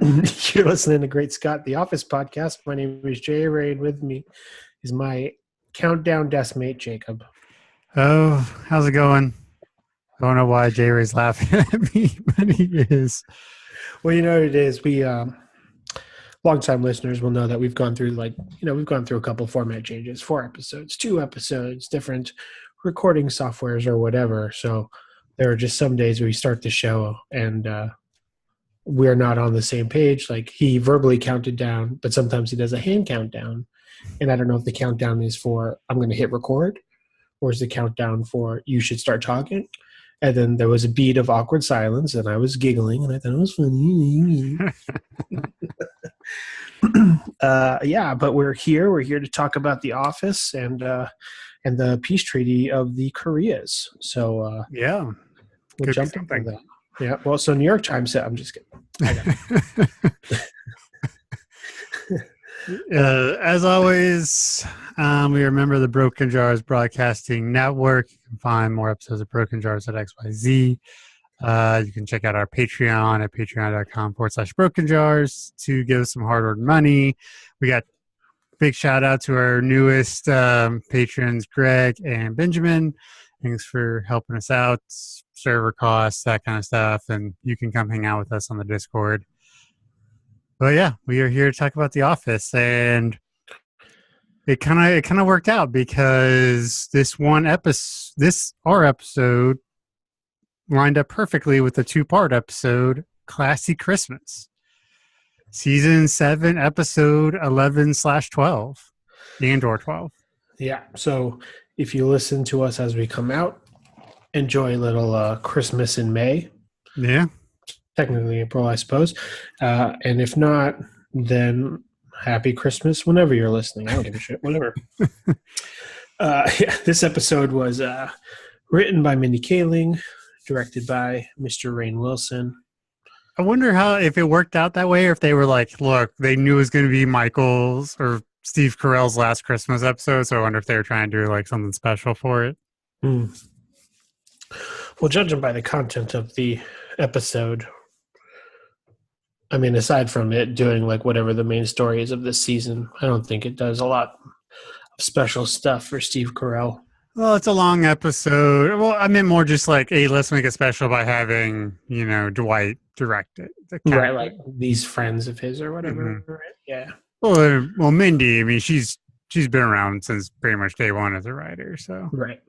You're listening to Great Scott, the Office podcast. My name is Jay Ray, and with me is my countdown deskmate, Jacob. Oh, how's it going? I don't know why Jay Ray's laughing at me, but he is. Well, you know what it is. We longtime listeners will know that we've gone through a couple format changes, 4 episodes, 2 episodes, different recording softwares or whatever. So there are just some days we start the show and we're not on the same page. Like he verbally counted down, but sometimes he does a hand countdown. And I don't know if the countdown is for I'm going to hit record or is the countdown for you should start talking. And then there was a beat of awkward silence and I was giggling and I thought it was funny. Yeah, but we're here. We're here to talk about The Office and the peace treaty of the Koreas. So Yeah. we'll jump into that. Yeah. Well, so New York Times said, I'm just kidding. As always, we remember the Broken Jars Broadcasting Network. You can find more episodes of Broken Jars at XYZ. You can check out our Patreon at patreon.com/Broken Jars to give us some hard-earned money. We got big shout out to our newest patrons, Greg and Benjamin. Thanks for helping us out, server costs, that kind of stuff. And you can come hang out with us on the Discord. But yeah, we are here to talk about The Office, and it kind of worked out because our episode lined up perfectly with the 2-part episode, Classy Christmas, season 7, episode 11/12, and/or 12. Yeah. So if you listen to us as we come out, enjoy a little Christmas in May. Yeah. Technically April, I suppose. And if not, then happy Christmas whenever you're listening. I don't give a shit. Whatever. Yeah, this episode was written by Mindy Kaling, directed by Mr. Rainn Wilson. I wonder if it worked out that way, or if they were like, look, they knew it was going to be Michael's or Steve Carell's last Christmas episode, so I wonder if they were trying to do like something special for it. Well, judging by the content of the episode, I mean, aside from it doing like whatever the main story is of this season, I don't think it does a lot of special stuff for Steve Carell. Well, it's a long episode. Well, I meant more just like, hey, let's make it special by having, Dwight direct it. Right, like these friends of his or whatever. Mm-hmm. Right? Yeah. Well, Mindy, I mean, she's been around since pretty much day one as a writer, so. Right.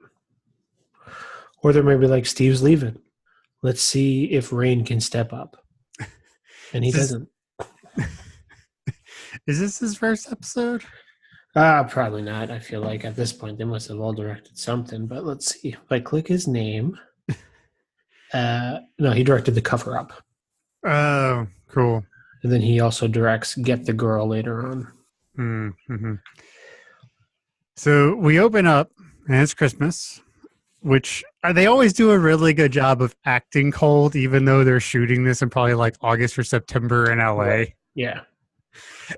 Or they're maybe like, Steve's leaving. Let's see if Rainn can step up. And he doesn't. Is this his first episode? Probably not. I feel like at this point they must have all directed something. But let's see. If I click his name. No, he directed The Cover Up. Oh, cool. And then he also directs Get the Girl later on. Mm-hmm. So we open up, and it's Christmas, which they always do a really good job of acting cold, even though they're shooting this in probably like August or September in LA. Yeah.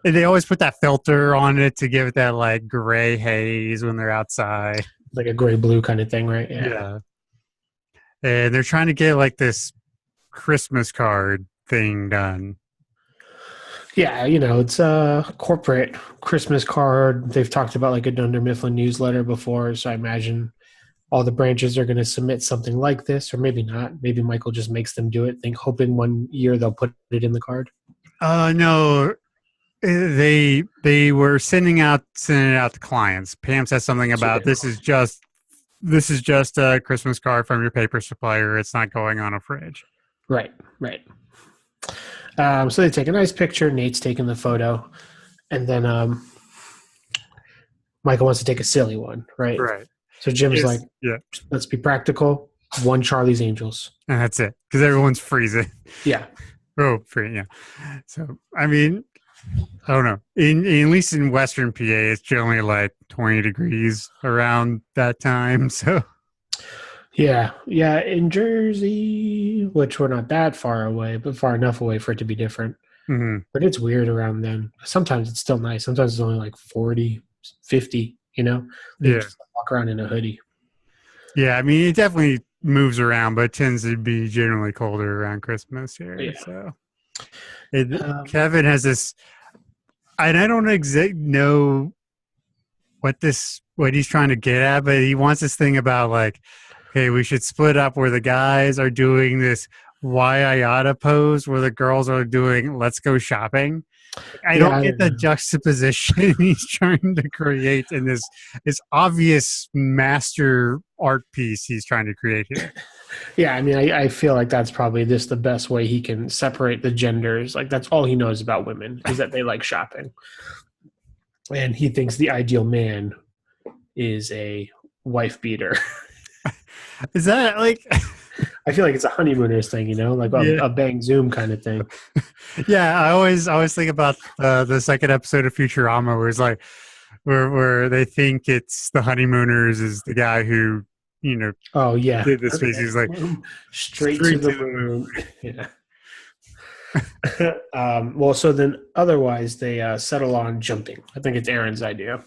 And they always put that filter on it to give it that like gray haze when they're outside. Like a gray blue kind of thing, right? Yeah. And they're trying to get like this Christmas card thing done. Yeah, it's a corporate Christmas card. They've talked about like a Dunder Mifflin newsletter before, so I imagine all the branches are going to submit something like this, or maybe not. Maybe Michael just makes them do it, hoping one year they'll put it in the card. No, they were sending it out to clients. Pam says something about this is just a Christmas card from your paper supplier. It's not going on a fridge. Right. So they take a nice picture. Nate's taking the photo, and then Michael wants to take a silly one, right? Right. So Jim's like, yeah, let's be practical. 1 Charlie's Angels. And that's it, because everyone's freezing. Yeah. Oh, free, yeah. So, I mean, I don't know. At least in Western PA, it's generally like 20 degrees around that time, so. Yeah. In Jersey, which we're not that far away, but far enough away for it to be different. Mm-hmm. But it's weird around then. Sometimes it's still nice. Sometimes it's only like 40, 50, You yeah. Just walk around in a hoodie. Yeah, I mean, it definitely moves around, but it tends to be generally colder around Christmas here. Yeah. So. Kevin has this, and I don't know what he's trying to get at, but he wants this thing about like, okay, we should split up where the guys are doing this Wayayata pose where the girls are doing let's go shopping. I don't get the juxtaposition he's trying to create in this obvious master art piece he's trying to create here. Yeah, I mean, I feel like that's probably just the best way he can separate the genders. Like, that's all he knows about women is that they like shopping. And he thinks the ideal man is a wife beater. Is that like... I feel like it's a honeymooners thing, like a Bang Zoom kind of thing. Yeah, I always think about the second episode of Futurama where it's like where they think it's the honeymooners is the guy who oh yeah did this face. He's like straight to the moon. Yeah. Well, so then otherwise they settle on jumping. I think it's Aaron's idea.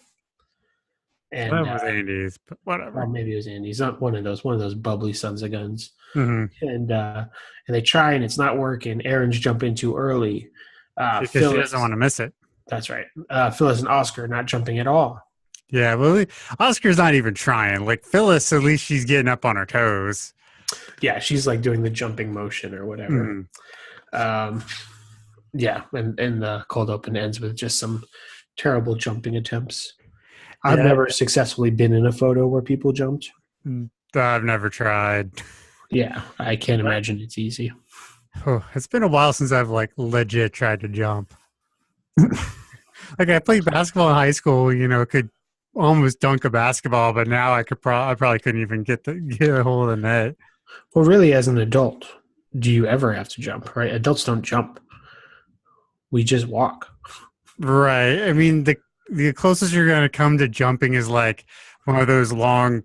And that was Andy's, but whatever. Or maybe it was Andy's. Not one of those bubbly sons of guns. Mm-hmm. And they try and it's not working. Aaron's jumping too early. Because Phyllis, she doesn't want to miss it. That's right. Phyllis and Oscar not jumping at all. Yeah, well, Oscar's not even trying. Like Phyllis, at least she's getting up on her toes. Yeah, she's like doing the jumping motion or whatever. Mm-hmm. Yeah, and the cold open ends with just some terrible jumping attempts. I've never successfully been in a photo where people jumped. I've never tried. Yeah, I can't imagine it's easy. Oh, it's been a while since I've like legit tried to jump. Like I played basketball in high school, could almost dunk a basketball, but now I probably couldn't even get a hold of the net. Well, really, as an adult, do you ever have to jump? Right? Adults don't jump. We just walk. Right. I mean, the closest you're going to come to jumping is like one of those long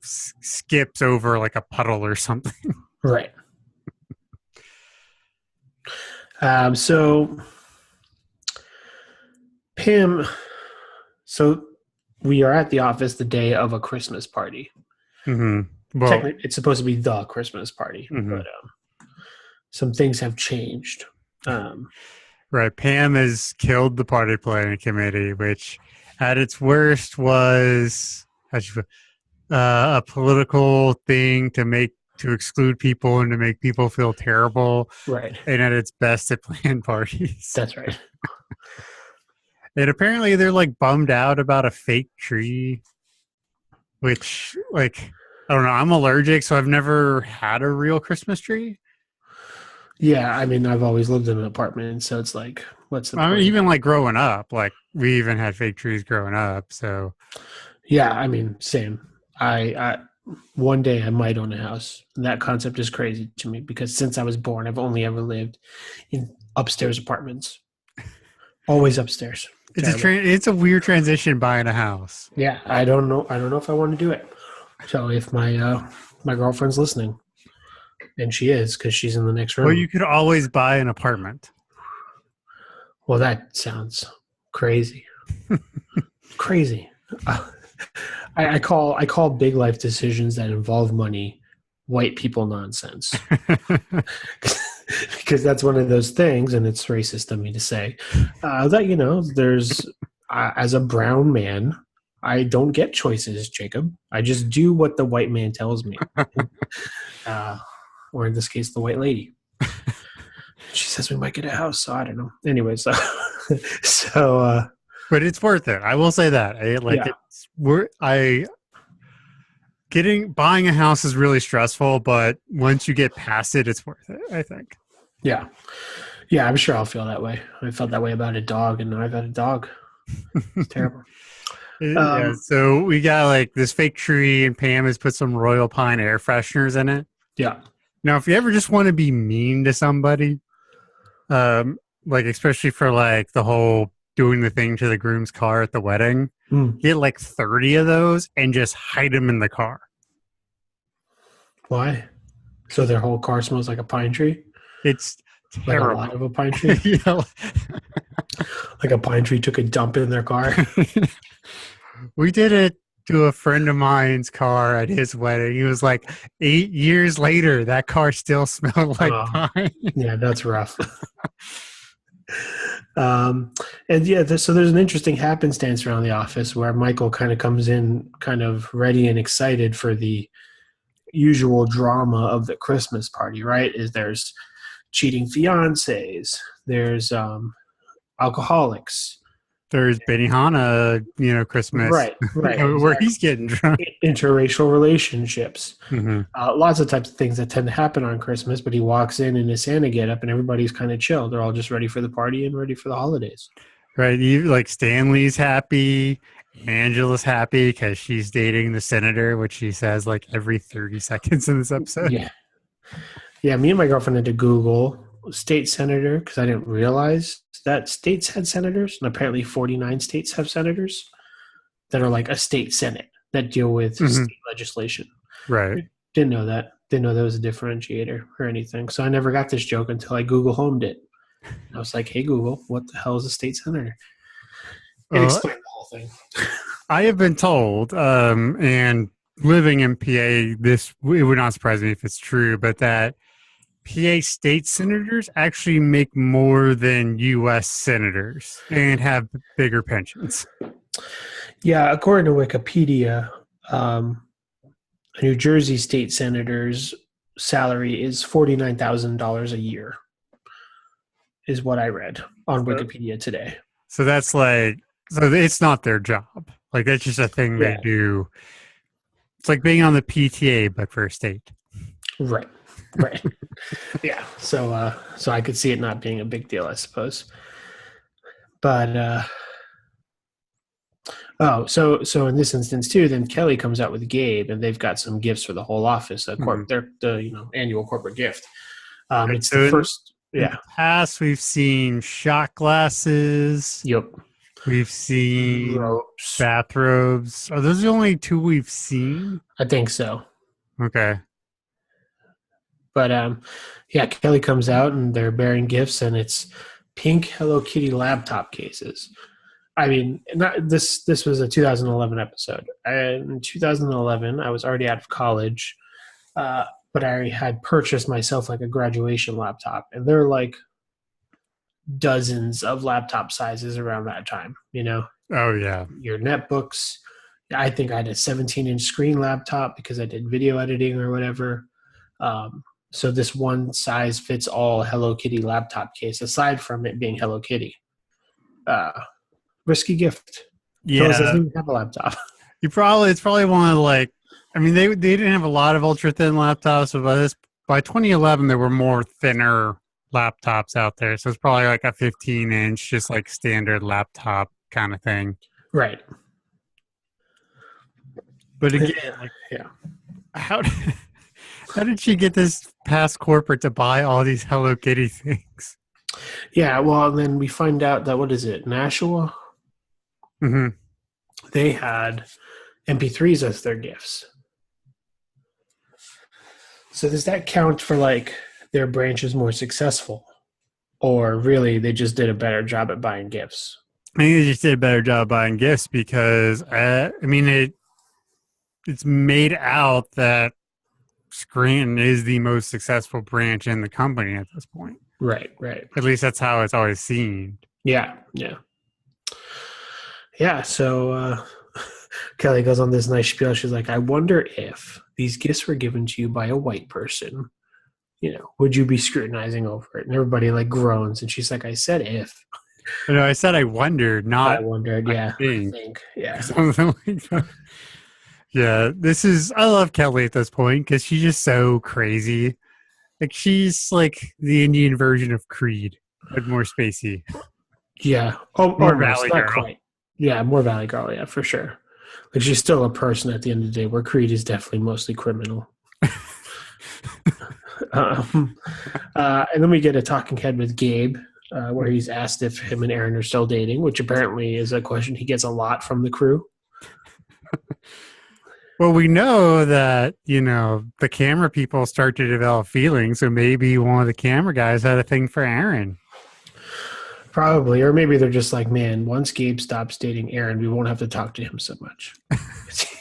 skips over like a puddle or something. Right. So Pam, so we are at the office the day of a Christmas party. Mm-hmm. Well, technically, it's supposed to be the Christmas party, mm-hmm. but some things have changed. Right. Pam has killed the party planning committee, which at its worst was a political thing to exclude people and to make people feel terrible. Right. And at its best, it planned parties. That's right. And apparently they're like bummed out about a fake tree, which like, I don't know. I'm allergic, so I've never had a real Christmas tree. Yeah, I mean, I've always lived in an apartment, so it's like, what's the point? I mean, even like growing up, like we even had fake trees growing up. So, yeah, I mean, same. I one day I might own a house. That concept is crazy to me because since I was born, I've only ever lived in upstairs apartments. Always upstairs. It's a weird transition buying a house. Yeah, I don't know if I want to do it. So if my girlfriend's listening. And she is because she's in the next room. Well, you could always buy an apartment. Well, that sounds crazy. Crazy. I call big life decisions that involve money white people nonsense. Because that's one of those things, and it's racist of me to say, that, there's, as a brown man, I don't get choices, Jacob. I just do what the white man tells me. Or in this case, the white lady. She says we might get a house, so I don't know. Anyway, so but it's worth it. I will say that. Buying a house is really stressful, but once you get past it, it's worth it, I think. Yeah. Yeah, I'm sure I'll feel that way. I felt that way about a dog, and now I've got a dog. It's terrible. Yeah, so we got like this fake tree, and Pam has put some Royal Pine air fresheners in it. Yeah. Now, if you ever just want to be mean to somebody, like especially for like the whole doing the thing to the groom's car at the wedding, get like 30 of those and just hide them in the car. Why? So their whole car smells like a pine tree? It's terrible. Like a lot of a pine tree? Yeah. Like a pine tree took a dump in their car? We did it to a friend of mine's car at his wedding. He was like, 8 years later, that car still smelled like pine. Yeah, that's rough. And yeah, so there's an interesting happenstance around the office where Michael kind of comes in kind of ready and excited for the usual drama of the Christmas party, right? Is there's cheating fiancés, there's alcoholics. There's Benihana, Christmas, Right, where exactly. he's getting drunk. Interracial relationships. Hmm. Lots of types of things that tend to happen on Christmas, but he walks in his Santa getup and everybody's kind of chill. They're all just ready for the party and ready for the holidays. Right. Like Stanley's happy. Angela's happy because she's dating the senator, which she says like every 30 seconds in this episode. Yeah. Yeah, me and my girlfriend had to Google state senator because I didn't realize that states had senators, and apparently 49 states have senators that are like a state senate that deal with state legislation. Right. Didn't know that. Didn't know that was a differentiator or anything. So I never got this joke until I Google homed it. I was like, "Hey Google, what the hell is a state senator?" It explained the whole thing. I have been told, and living in PA, it would not surprise me if it's true, but that PA state senators actually make more than U.S. senators and have bigger pensions. Yeah, according to Wikipedia, a New Jersey state senator's salary is $49,000 a year, is what I read on Wikipedia today. So that's so it's not their job. Like that's just a thing they do. It's like being on the PTA, but for a state. Right. Yeah. So I could see it not being a big deal, I suppose. But so in this instance too, then Kelly comes out with Gabe, and they've got some gifts for the whole office. They're the annual corporate gift. It's the first. Yeah. In the past, we've seen shot glasses. Yep. We've seen ropes. Bathrobes. Are those the only two we've seen? I think so. Okay. But yeah, Kelly comes out and they're bearing gifts, and it's pink Hello Kitty laptop cases. I mean, this was a 2011 episode. In 2011, I was already out of college, but I had purchased myself like a graduation laptop, and there are like dozens of laptop sizes around that time. Oh yeah. Your netbooks. I think I had a 17-inch screen laptop because I did video editing or whatever. So this one size fits all Hello Kitty laptop case, aside from it being Hello Kitty. Risky gift. Yeah. Phyllis doesn't even have a laptop. It's probably one of they didn't have a lot of ultra thin laptops, but by 2011 there were more thinner laptops out there. So it's probably like a 15-inch, just like standard laptop kind of thing. Right. But again, how did she get this past corporate to buy all these Hello Kitty things? Yeah, well, then we find out that, what is it, Nashua? Mm-hmm. They had MP3s as their gifts. So does that count for their branch is more successful? Or really they just did a better job at buying gifts? I think they just did a better job buying gifts because, it's made out that Scranton is the most successful branch in the company at this point. Right. At least that's how it's always seen. Yeah. So Kelly goes on this nice spiel. She's like, I wonder if these gifts were given to you by a white person, would you be scrutinizing over it? And everybody groans. And she's like, I said if. No, I said I wondered, not I wondered. Yeah. I think. Yeah. Something like that. Yeah, I love Kelly at this point because she's just so crazy. She's like the Indian version of Creed, but more spacey. Yeah. More Valley Girl. Quite. Yeah, more Valley Girl, yeah, for sure. She's still a person at the end of the day, where Creed is definitely mostly criminal. And then we get a talking head with Gabe, where he's asked if him and Aaron are still dating, which apparently is a question he gets a lot from the crew. Well, we know that, the camera people start to develop feelings, so maybe one of the camera guys had a thing for Aaron. Probably, or maybe they're just like, man, once Gabe stops dating Aaron, we won't have to talk to him so much.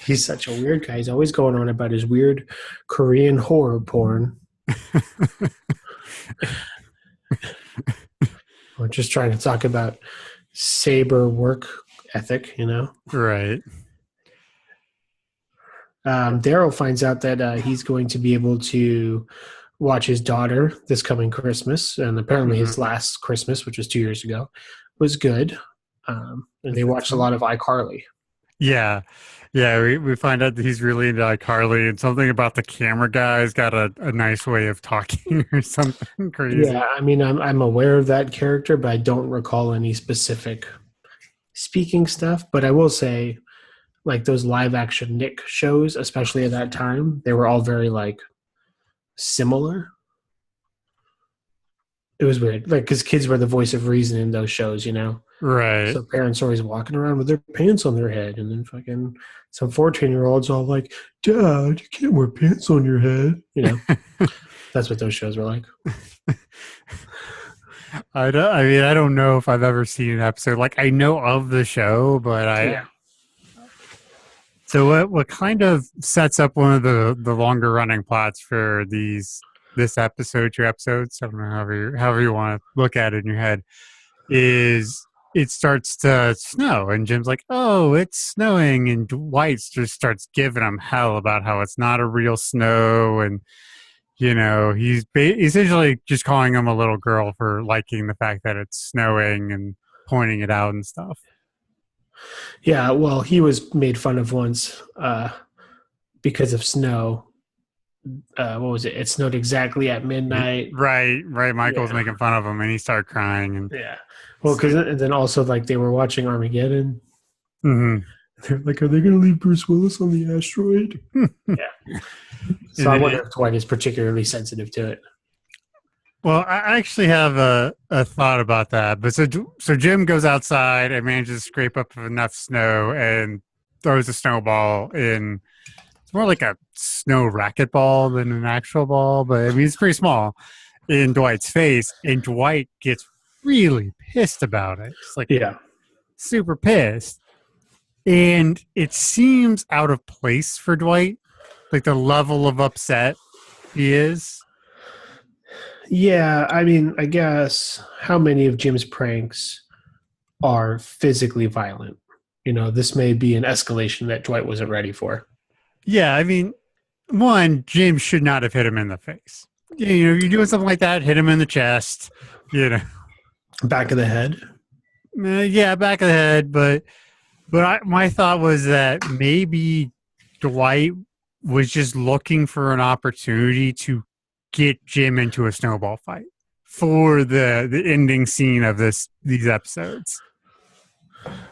He's such a weird guy. He's always going on about his weird Korean horror porn. Which just trying to talk about Saber work ethic, Right. Daryl finds out that he's going to be able to watch his daughter this coming Christmas, and apparently his last Christmas, which was 2 years ago, was good. And they watched a lot of iCarly. Yeah. Yeah, we find out that he's really into iCarly, and something about the camera guy's got a nice way of talking or something crazy. Yeah, I mean, I'm aware of that character, but I don't recall any specific speaking stuff. But I will say, like those live action Nick shows, especially at that time, they were all very like similar. It was weird, like because kids were the voice of reason in those shows, Right. So parents are always walking around with their pants on their head, and then fucking some 14-year-olds all like, "Dad, you can't wear pants on your head." That's what those shows were like. I don't know if I've ever seen an episode. Like, I know of the show, but Yeah. So what kind of sets up one of the longer running plots for this episode, 2 episodes, I don't know, however you want to look at it in your head, is it starts to snow, and Jim's like, "Oh, it's snowing," and Dwight just starts giving him hell about how it's not a real snow, and he's essentially just calling him a little girl for liking the fact that it's snowing and pointing it out and stuff. Yeah, well, he was made fun of once because of snow. What was it? It snowed exactly at midnight. Right. Michael was making fun of him, and he started crying. And yeah, well, and then also like they were watching Armageddon. Mm-hmm. They're like, are they going to leave Bruce Willis on the asteroid? Yeah. So I wonder if Dwight is particularly sensitive to it. Well, I actually have a thought about that. But so Jim goes outside and manages to scrape up enough snow and throws a snowball in. It's more like a snow racquetball than an actual ball, but I mean it's pretty small, in Dwight's face, and Dwight gets really pissed about it. It's like super pissed, and it seems out of place for Dwight, like the level of upset he is. Yeah, I mean, I guess how many of Jim's pranks are physically violent? This may be an escalation that Dwight wasn't ready for. Yeah, I mean, one, Jim should not have hit him in the face. You're doing something like that, hit him in the chest, Back of the head? Yeah, back of the head. But my thought was that maybe Dwight was just looking for an opportunity to get Jim into a snowball fight for the ending scene of these episodes.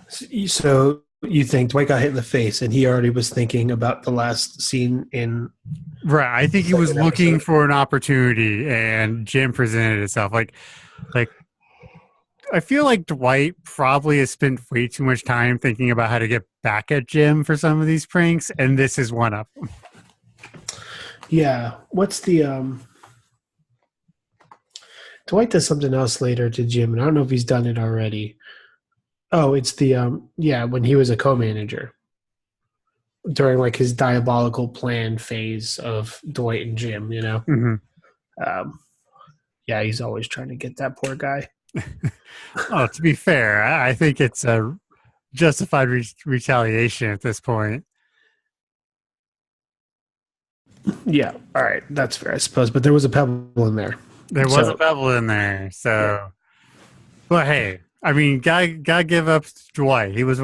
So you think Dwight got hit in the face, and he already was thinking about the last scene in... Right, I think he was looking for an opportunity, and Jim presented itself. Like, I feel like Dwight probably has spent way too much time thinking about how to get back at Jim for some of these pranks, and this is one of them. Yeah, what's the... Dwight does something else later to Jim, and I don't know if he's done it already. Oh, it's the when he was a co-manager during like his diabolical plan phase of Dwight and Jim, Mm-hmm. Yeah, he's always trying to get that poor guy. Oh, to be fair, I think it's a justified retaliation at this point. Yeah, all right, that's fair, I suppose. But there was a pebble in there. There was a pebble in there, so. Yeah. But hey, I mean, gotta give up to Dwight. He was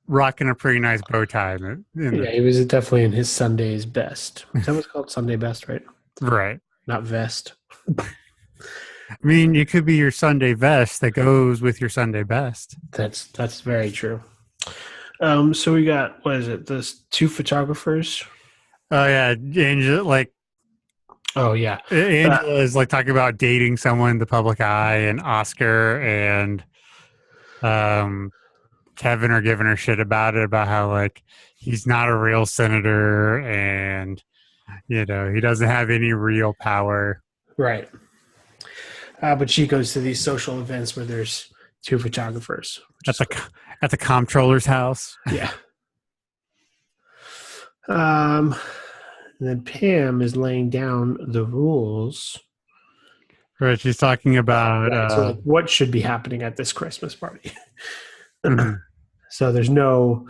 rocking a pretty nice bow tie. He was definitely in his Sunday's best. Is that what's called Sunday best, right? Right. Not vest. I mean, you could be your Sunday vest that goes with your Sunday best. That's very true. So we got, what is it? There's 2 photographers. Oh yeah, Angela. Oh yeah, Angela is like talking about dating someone in the public eye, and Oscar and Kevin are giving her shit about it, about how like he's not a real senator, and he doesn't have any real power. Right. But she goes to these social events where there's 2 photographers at the comptroller's house. Yeah. And then Pam is laying down the rules Right. She's talking about. Right. So, like, what should be happening at this Christmas party? Mhm. So there's no,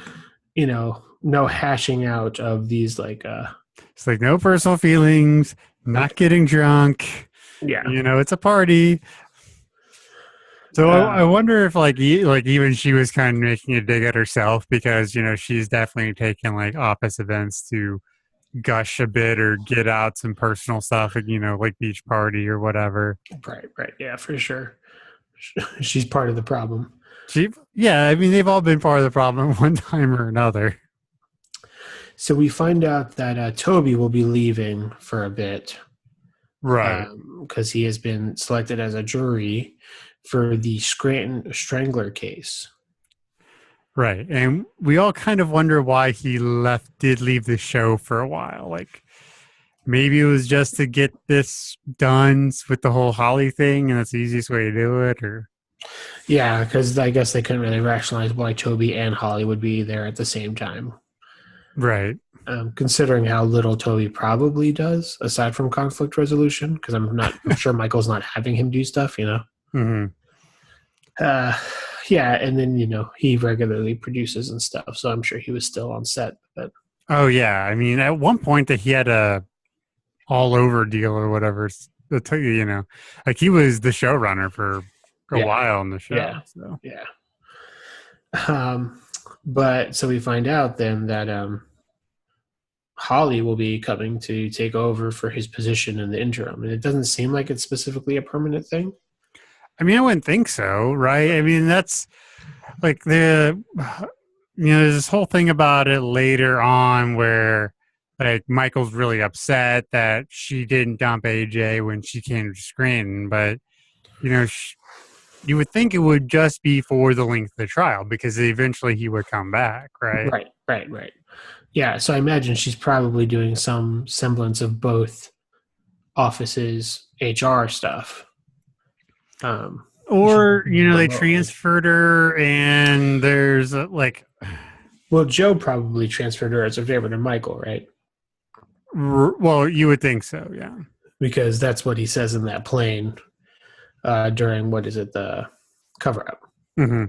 no hashing out of these like, It's like no personal feelings, not getting drunk. yeah, It's a party. So I um, wonder if like even she was kind of making a dig at herself because she's definitely taken like office events to gush a bit or get out some personal stuff, like beach party or whatever. right, yeah, for sure. She's part of the problem. Yeah, I mean they've all been part of the problem one time or another. So we find out that Toby will be leaving for a bit Right. because he has been selected as a jury for the Scranton Strangler case. Right. And we all kind of wonder why he did leave the show for a while. Like maybe it was just to get this done with the whole Holly thing and that's the easiest way to do it, or Yeah, because I guess they couldn't really rationalize why Toby and Holly would be there at the same time. right. Considering how little Toby probably does aside from conflict resolution, because I'm sure Michael's not having him do stuff, Mm-hmm. Uh, yeah, and then he regularly produces and stuff, so I'm sure he was still on set. But Oh yeah, I mean, at one point that he had a all over deal or whatever. Like he was the showrunner for a yeah, while on the show. yeah, So yeah. But so we find out then that Holly will be coming to take over for his position in the interim, and it doesn't seem like it's specifically a permanent thing. I mean, I wouldn't think so, right? I mean, that's like there's this whole thing about it later on where like Michael's really upset that she didn't dump AJ when she came to Scranton, but you would think it would just be for the length of the trial because eventually he would come back, right? Right. Yeah, so I imagine she's probably doing some semblance of both offices HR stuff. Or they remotely. transferred her, and there's Well, Joe probably transferred her as a favor to Michael, right? well, you would think so, yeah. Because that's what he says in that plane during the cover up. Mm-hmm.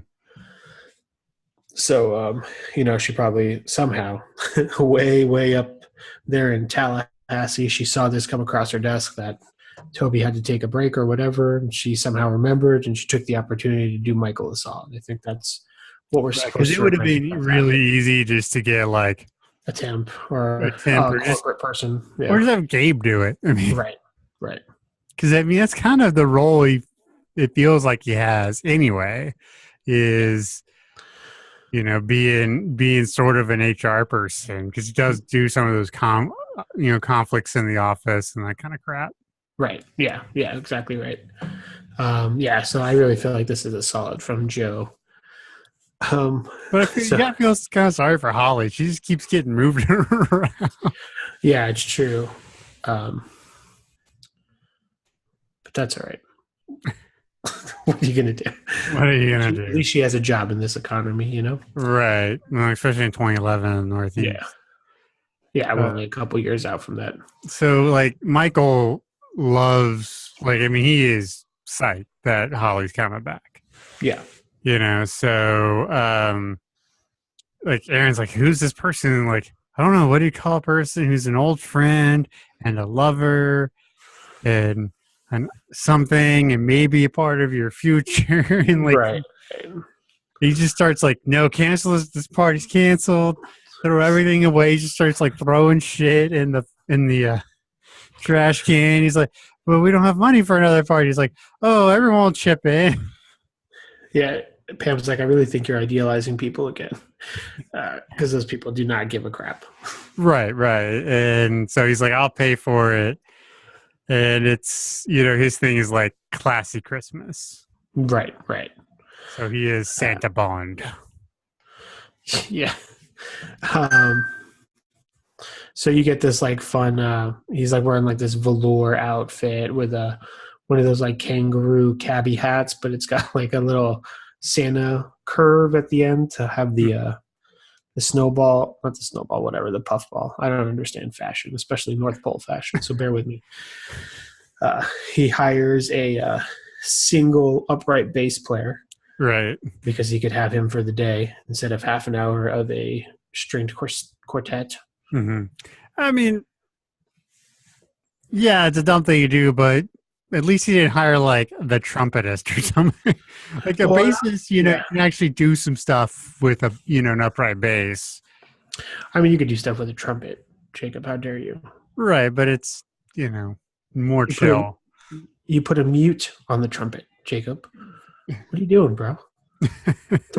So, she probably somehow, way up there in Tallahassee, she saw this come across her desk that Toby had to take a break or whatever, and she somehow remembered, and she took the opportunity to do Michael a solid. I think that's what we're supposed to. Because it would have been really easy just to get like a temp or a corporate person, or just have Gabe do it. I mean, right. Because I mean, that's kind of the role it feels like he has anyway. Is being sort of an HR person because he does do some of those conflicts in the office and that kind of crap. Right. Yeah, exactly right. So I really feel like this is a solid from Joe. But you gotta feel kind of sorry for Holly. She just keeps getting moved around. Yeah, it's true. But that's all right. What are you gonna do? What are you gonna do? At least she has a job in this economy, Right. Well, especially in 2011 in the Northeast. Yeah. We're only a couple years out from that. So, like, Michael loves, he is psyched that Holly's coming back. Yeah. So, Aaron's like, who's this person? Like, I don't know. What do you call a person who's an old friend and a lover and something and maybe a part of your future? And right. He just starts like, no, cancel this party's canceled. Throw everything away. He just starts like throwing shit in the trash can. He's like, well, we don't have money for another party. He's like, oh, everyone will chip in. Yeah. Pam's like, I really think you're idealizing people again because those people do not give a crap. Right. And so he's like, I'll pay for it. And it's, his thing is like classy Christmas. Right. So he is Santa Bond. Yeah. So you get this like fun, he's like wearing like this velour outfit with one of those like kangaroo cabbie hats, but it's got like a little Santa curve at the end to have the snowball, not the snowball, whatever, the puffball. I don't understand fashion, especially North Pole fashion, so bear with me. he hires a single upright bass player Right. because he could have him for the day instead of half an hour of a stringed quartet. Hmm. I mean, yeah, it's a dumb thing you do, but at least he didn't hire like the trumpetist or something. Like a Well, bassist, you know, yeah. you can actually do some stuff with a, you know, an upright bass. I mean, you could do stuff with a trumpet, Jacob. How dare you? Right, but it's, you know, more You put a, chill. you put a mute on the trumpet, Jacob. What are you doing, bro?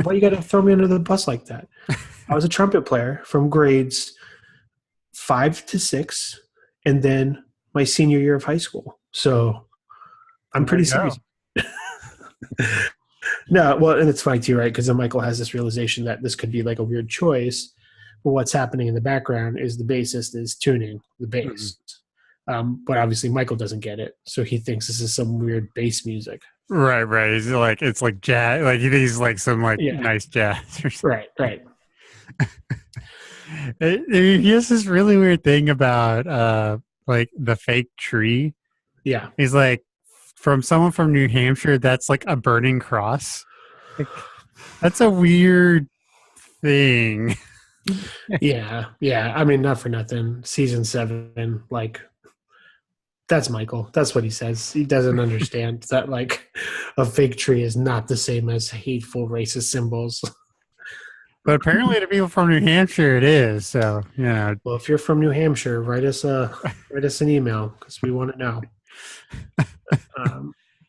Why you got to throw me under the bus like that? I was a trumpet player from grades 5 to 6, and then my senior year of high school. So I'm pretty serious. No, well, and it's funny too, right? Because then Michael has this realization that this could be like a weird choice. But what's happening in the background is the bassist is tuning the bass. But obviously Michael doesn't get it. So he thinks this is some weird bass music. Right. He's like, it's like jazz. Like he thinks like some like nice jazz or something. Right. He has this really weird thing about like the fake tree. Yeah. He's like, from someone from New Hampshire, that's like a burning cross. Like, that's a weird thing. Yeah. I mean, not for nothing. Season 7, like, that's Michael. That's what he says. He doesn't understand that like a fake tree is not the same as hateful racist symbols. But apparently to people from New Hampshire it is. So, you know. Well, if you're from New Hampshire, write us an email because we want to know.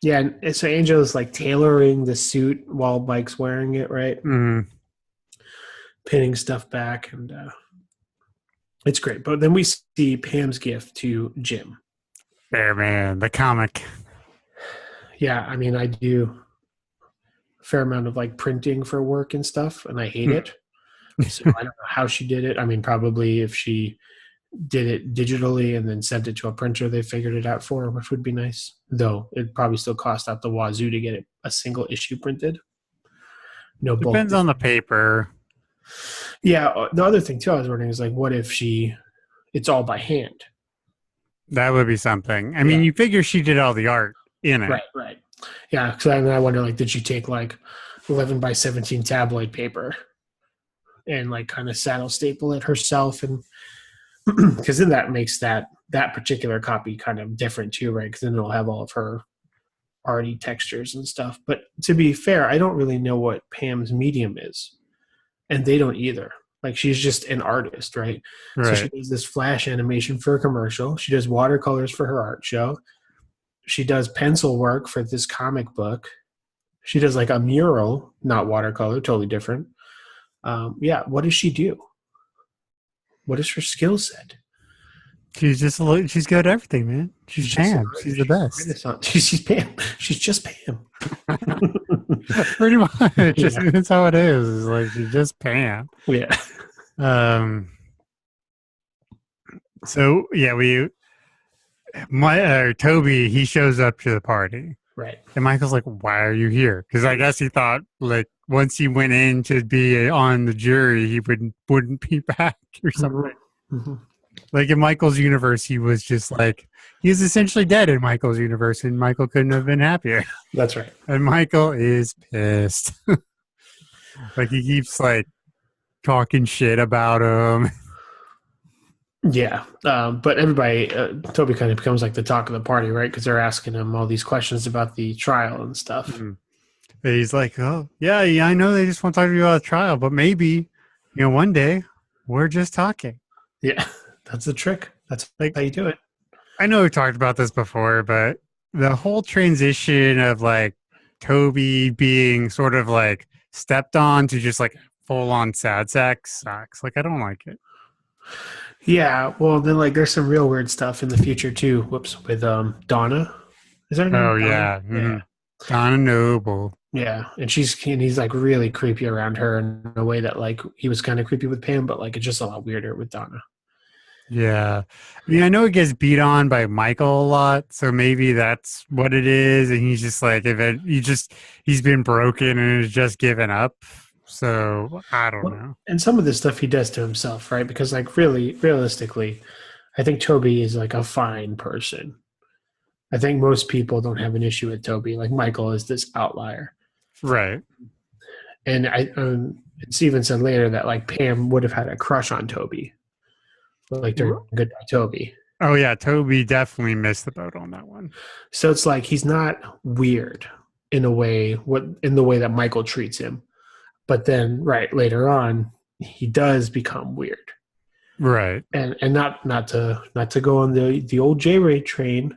Yeah, and so Angel is like tailoring the suit while Mike's wearing it, right? Mm. Pinning stuff back, and it's great. But then we see Pam's gift to Jim. Bearman, the comic. Yeah, I mean, I do a fair amount of like printing for work and stuff, and I hate it. So I don't know how she did it. I mean, probably if she did it digitally and then sent it to a printer, they figured it out for her, which would be nice. Though it'd probably still cost out the wazoo to get it a single issue printed. No, depends on the paper. Yeah, the other thing too I was wondering is like, what if it's all by hand? That would be something. I mean, you figure she did all the art in it. Right. Yeah, because I wonder, like, did she take like 11 by 17 tabloid paper and like kind of saddle staple it herself? And because then that makes that particular copy kind of different too, right? Because then it'll have all of her arty textures and stuff. But to be fair, I don't really know what Pam's medium is, and they don't either. Like, she's just an artist, right? So she does this flash animation for a commercial. She does watercolors for her art show. She does pencil work for this comic book. She does like a mural, not watercolor, totally different. What does she do? What is her skill set? She's good at everything, man. She's Pam. She's the best. She's Pam. She's just Pam. Pretty much. That's how it is. It's like she's just Pam. Yeah. So yeah, Toby, he shows up to the party. Right. And Michael's like, why are you here? Because I guess he thought like once he went in to be on the jury, he wouldn't be back or something. Mm-hmm. Like in Michael's universe, he was just like, he was essentially dead in Michael's universe, and Michael couldn't have been happier. That's right. And Michael is pissed. Like he keeps like talking shit about him. Yeah. But everybody, Toby kind of becomes like the talk of the party, right? Because they're asking him all these questions about the trial and stuff. Mm-hmm. And he's like, oh, yeah, I know they just want to talk to you about the trial, but maybe, one day we're just talking. Yeah. That's the trick. That's like how you do it. I know we talked about this before, but the whole transition of like Toby being sort of like stepped on to just like full on sad sack sucks. Like I don't like it. Yeah, well then like there's some real weird stuff in the future too. Whoops, with Donna. Is that her name? Oh yeah. Mm-hmm. Donna Noble. Yeah, and he's like really creepy around her in a way that like he was kind of creepy with Pam, but like it's just a lot weirder with Donna. Yeah. I mean, I know it gets beat on by Michael a lot, so maybe that's what it is. And he's just like, he's been broken and has just given up. So I don't know. And some of this stuff he does to himself, right? Because like really, realistically, I think Toby is like a fine person. I think most people don't have an issue with Toby. Like Michael is this outlier. Right. And it's even said later that like Pam would have had a crush on Toby. Like during Goodbye Toby. Oh yeah, Toby definitely missed the boat on that one. So it's like he's not weird in the way that Michael treats him. But then later on, he does become weird. Right. And not to go on the old J-Ray train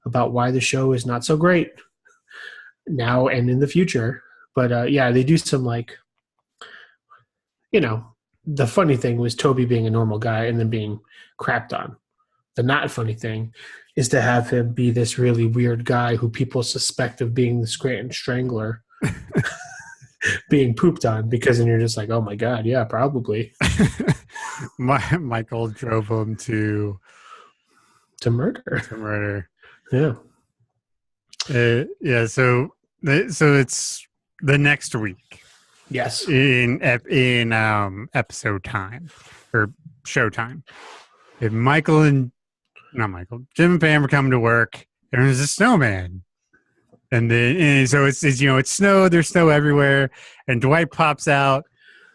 about why the show is not so great now and in the future. But yeah, they do some like, the funny thing was Toby being a normal guy and then being crapped on. The not funny thing is to have him be this really weird guy who people suspect of being the Scranton Strangler being pooped on, because then you're just like, oh my God, yeah, probably. Michael drove him to murder. Yeah. Yeah. So it's the next week. Yes. In episode time or show time. If Jim and Pam are coming to work, and there's a snowman. And so it's it's snow, there's snow everywhere, and Dwight pops out.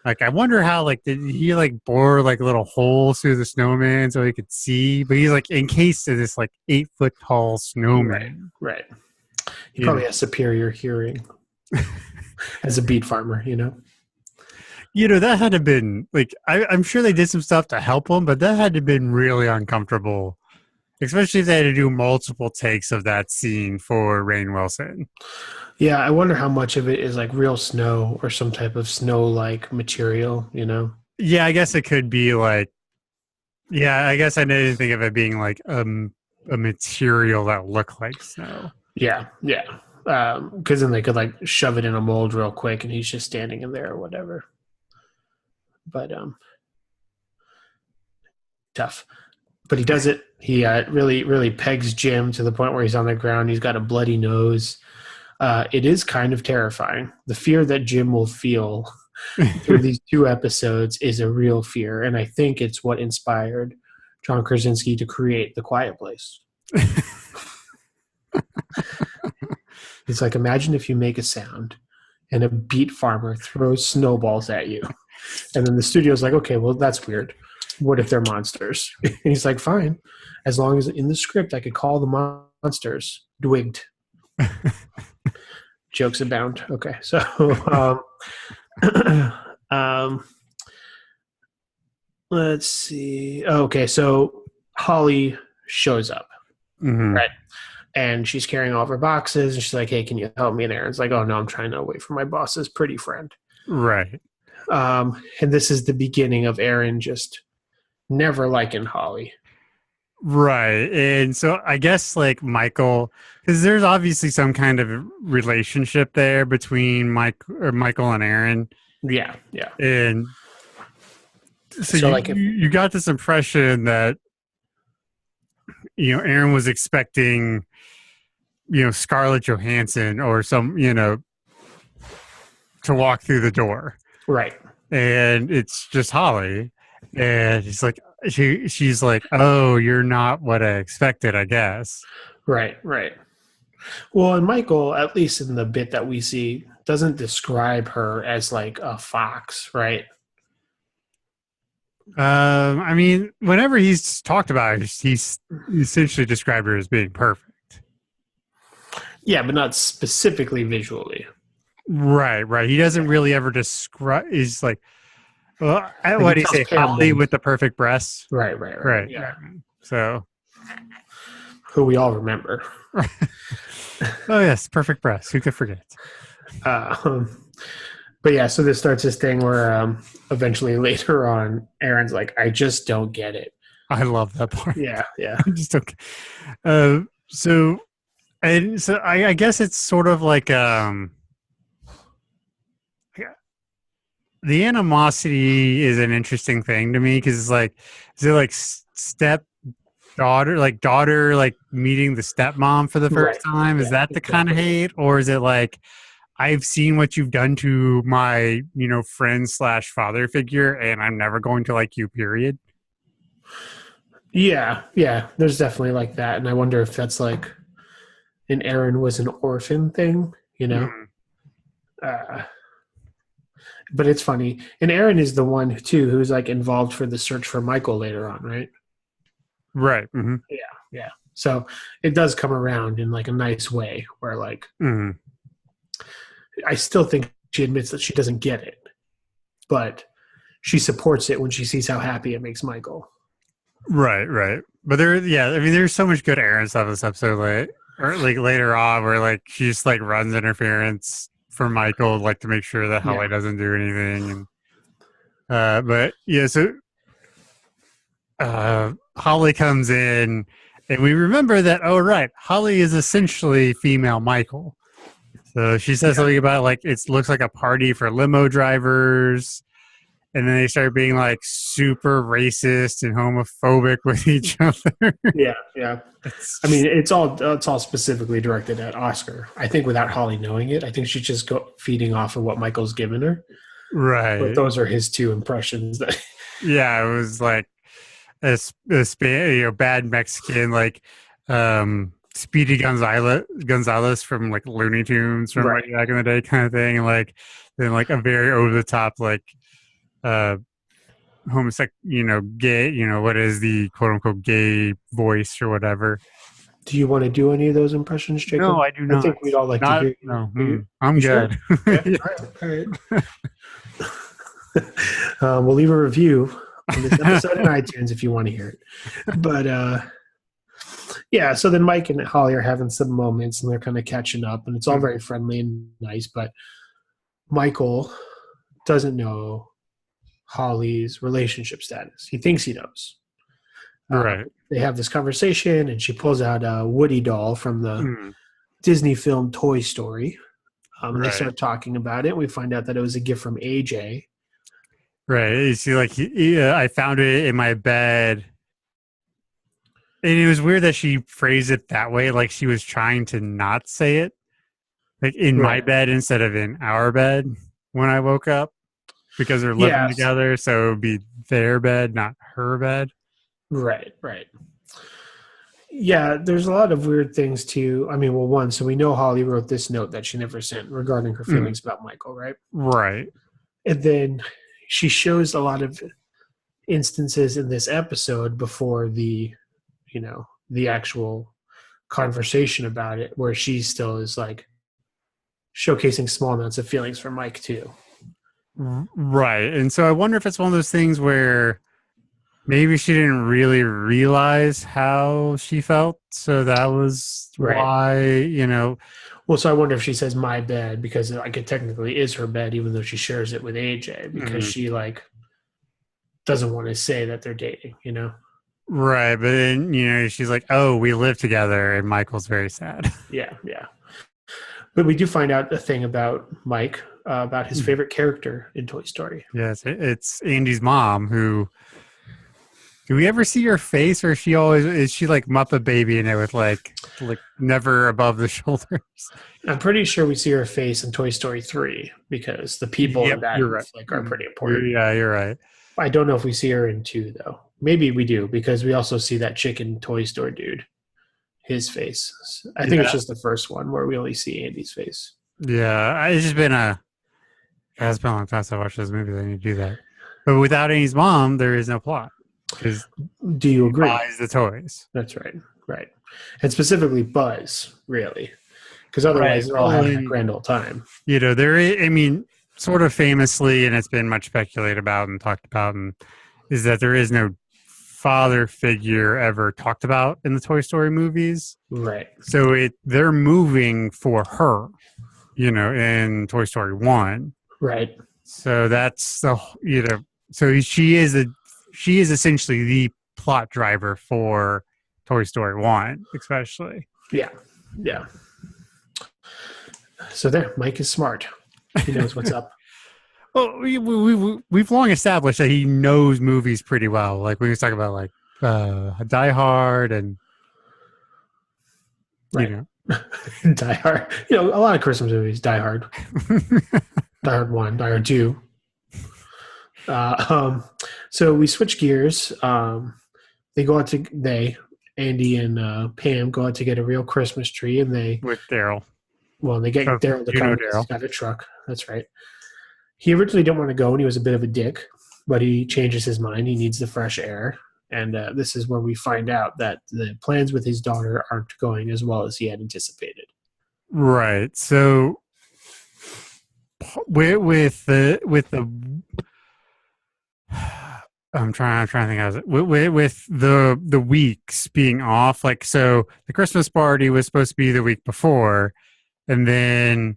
Like, I wonder how, like, did he like bore like little holes through the snowman so he could see? But he's like encased in this like 8-foot tall snowman. Right. He probably has superior hearing as a beet farmer, That had to have been like, I'm sure they did some stuff to help him, but that had to have been really uncomfortable, especially if they had to do multiple takes of that scene for Rainn Wilson. Yeah, I wonder how much of it is like real snow or some type of snow-like material, Yeah, I guess it could be like, yeah, I guess I didn't think of it being like a material that looked like snow. Yeah. Because then they could like shove it in a mold real quick and he's just standing in there or whatever. But tough. But he does it. He really, really pegs Jim to the point where he's on the ground. He's got a bloody nose. It is kind of terrifying. The fear that Jim will feel through these 2 episodes is a real fear. And I think it's what inspired John Krasinski to create The Quiet Place. It's like, imagine if you make a sound and a beet farmer throws snowballs at you. And then the studio's like, okay, well, that's weird. What if they're monsters? And he's like, fine. As long as in the script I could call the monsters Dwigged. Jokes abound. Okay, so let's see. Okay, so Holly shows up, right? And she's carrying all of her boxes, and she's like, hey, can you help me? And Aaron's like, oh, no, I'm trying to wait for my boss's pretty friend. Right. And this is the beginning of Aaron just never liking Holly. Right. And so I guess like Michael, because there's obviously some kind of relationship there between Michael and Aaron. Yeah. And so you got this impression that, Aaron was expecting, Scarlett Johansson or some, to walk through the door. Right. And it's just Holly. And he's like, she's like, oh, you're not what I expected, I guess. Right. Well, and Michael, at least in the bit that we see, doesn't describe her as like a fox, right? I mean, whenever he's talked about her, he's essentially described her as being perfect. Yeah, but not specifically visually. Right. He doesn't really ever describe. He's like, well, what do you say? Holly with the perfect breasts. Right. Yeah. So, who we all remember. Oh yes, perfect breasts. Who could forget? But yeah, so this starts this thing where eventually later on, Aaron's like, I just don't get it. I love that part. Yeah. I just don't. So I guess it's sort of like the animosity is an interesting thing to me because it's like, is it like daughter meeting the stepmom for the first time? Is that the kind of hate, or is it like, I've seen what you've done to my, friend / father figure, and I'm never going to like you, period? Yeah. There's definitely like that. And I wonder if that's like, and Aaron was an orphan thing, you know. Mhm. Uh, but it's funny, and Aaron is the one too who's like involved for the search for Michael later on, right? Right. Hmm. Yeah. So it does come around in like a nice way, where like Hmm. I still think she admits that she doesn't get it, but she supports it when she sees how happy it makes Michael. Right. Right. But I mean, there's so much good Aaron stuff in this episode, like, or like later on, where like she just like runs interference for Michael, like to make sure that Holly Yeah. doesn't do anything. And but yeah, so Holly comes in, and we remember that. Oh, right, Holly is essentially female Michael. So she says something about like it looks like a party for limo drivers, and then they start being like super racist and homophobic with each other. Yeah, yeah. I mean, it's all specifically directed at Oscar. I think without Holly knowing it, I think she's just feeding off of what Michael's given her. Right. But those are his two impressions. That Yeah, it was like a bad Mexican, like Speedy Gonzalez from like Looney Tunes from right. like back in the day, kind of thing, and like then like a very over the top like homosexual, gay, what is the quote unquote gay voice or whatever. Do you want to do any of those impressions, Jacob? No, I do not. I think we'd all like to hear. No, You. I'm Sure? good. Okay. All right. We'll leave a review on this episode in iTunes if you want to hear it. But yeah, so then Mike and Holly are having some moments, and they're kind of catching up, and it's all very friendly and nice. But Michael doesn't know Holly's relationship status. He thinks he knows. Right. They have this conversation, and she pulls out a Woody doll from the Mm. Disney film Toy Story. They Right. start talking about it. We find out that it was a gift from AJ. Right. You see, like, I found it in my bed. And it was weird that she phrased it that way, like she was trying to not say it. Like in my Right. bed instead of in our bed when I woke up. Because they're living Yes. together, so it would be their bed, not her bed. Right. Yeah, there's a lot of weird things too. I mean, well, one, so we know Holly wrote this note that she never sent regarding her feelings about Michael, right? Right. And then she shows a lot of instances in this episode before the actual conversation about it, where she still is like showcasing small amounts of feelings for Mike too. Right. And so I wonder if it's one of those things where maybe she didn't really realize how she felt. So that was Right. why. Well, so I wonder if she says my bed because like it technically is her bed, even though she shares it with AJ, because she like doesn't want to say that they're dating, Right. But then, she's like, oh, we live together. And Michael's very sad. Yeah. But we do find out a thing about Mike, about his favorite character in Toy Story. Yes. It's Andy's mom who. Do we ever see her face, or is she like Muppet Baby in it with like never above the shoulders? I'm pretty sure we see her face in Toy Story 3 because the people in that you're right. are pretty important. Yeah, you're right. I don't know if we see her in 2 though. Maybe we do because we also see that chicken toy store dude, his face. I think it's just the first one where we only see Andy's face. Yeah, it's been a long time since I watched those movies. I need to do that. But without Andy's mom, there is no plot. Do you agree? Buys the toys. That's right. And specifically Buzz, really. Because otherwise they're all having a grand old time. There is, I mean, sort of famously, and it's been much speculated about and talked about, and is that there is no father figure ever talked about in the Toy Story movies. Right. So they're moving for her, in Toy Story 1. Right. So that's so she is essentially the plot driver for Toy Story 1, especially. Yeah. So there, Mike is smart. He knows what's up. Well, we've long established that he knows movies pretty well. Like we was talking about, like Die Hard and right. Die Hard. A lot of Christmas movies. Die Hard. Die Hard 1. Die Hard 2. So we switch gears. They go out to Andy and Pam go out to get a real Christmas tree, and they with Daryl. get So, Daryl to you know come. 'Cause Daryl. he's got a truck. That's right. He originally didn't want to go, and he was a bit of a dick, but he changes his mind. He needs the fresh air. And this is where we find out that the plans with his daughter aren't going as well as he had anticipated. Right. So with the I'm trying to think how with the weeks being off, like, so the Christmas party was supposed to be the week before, and then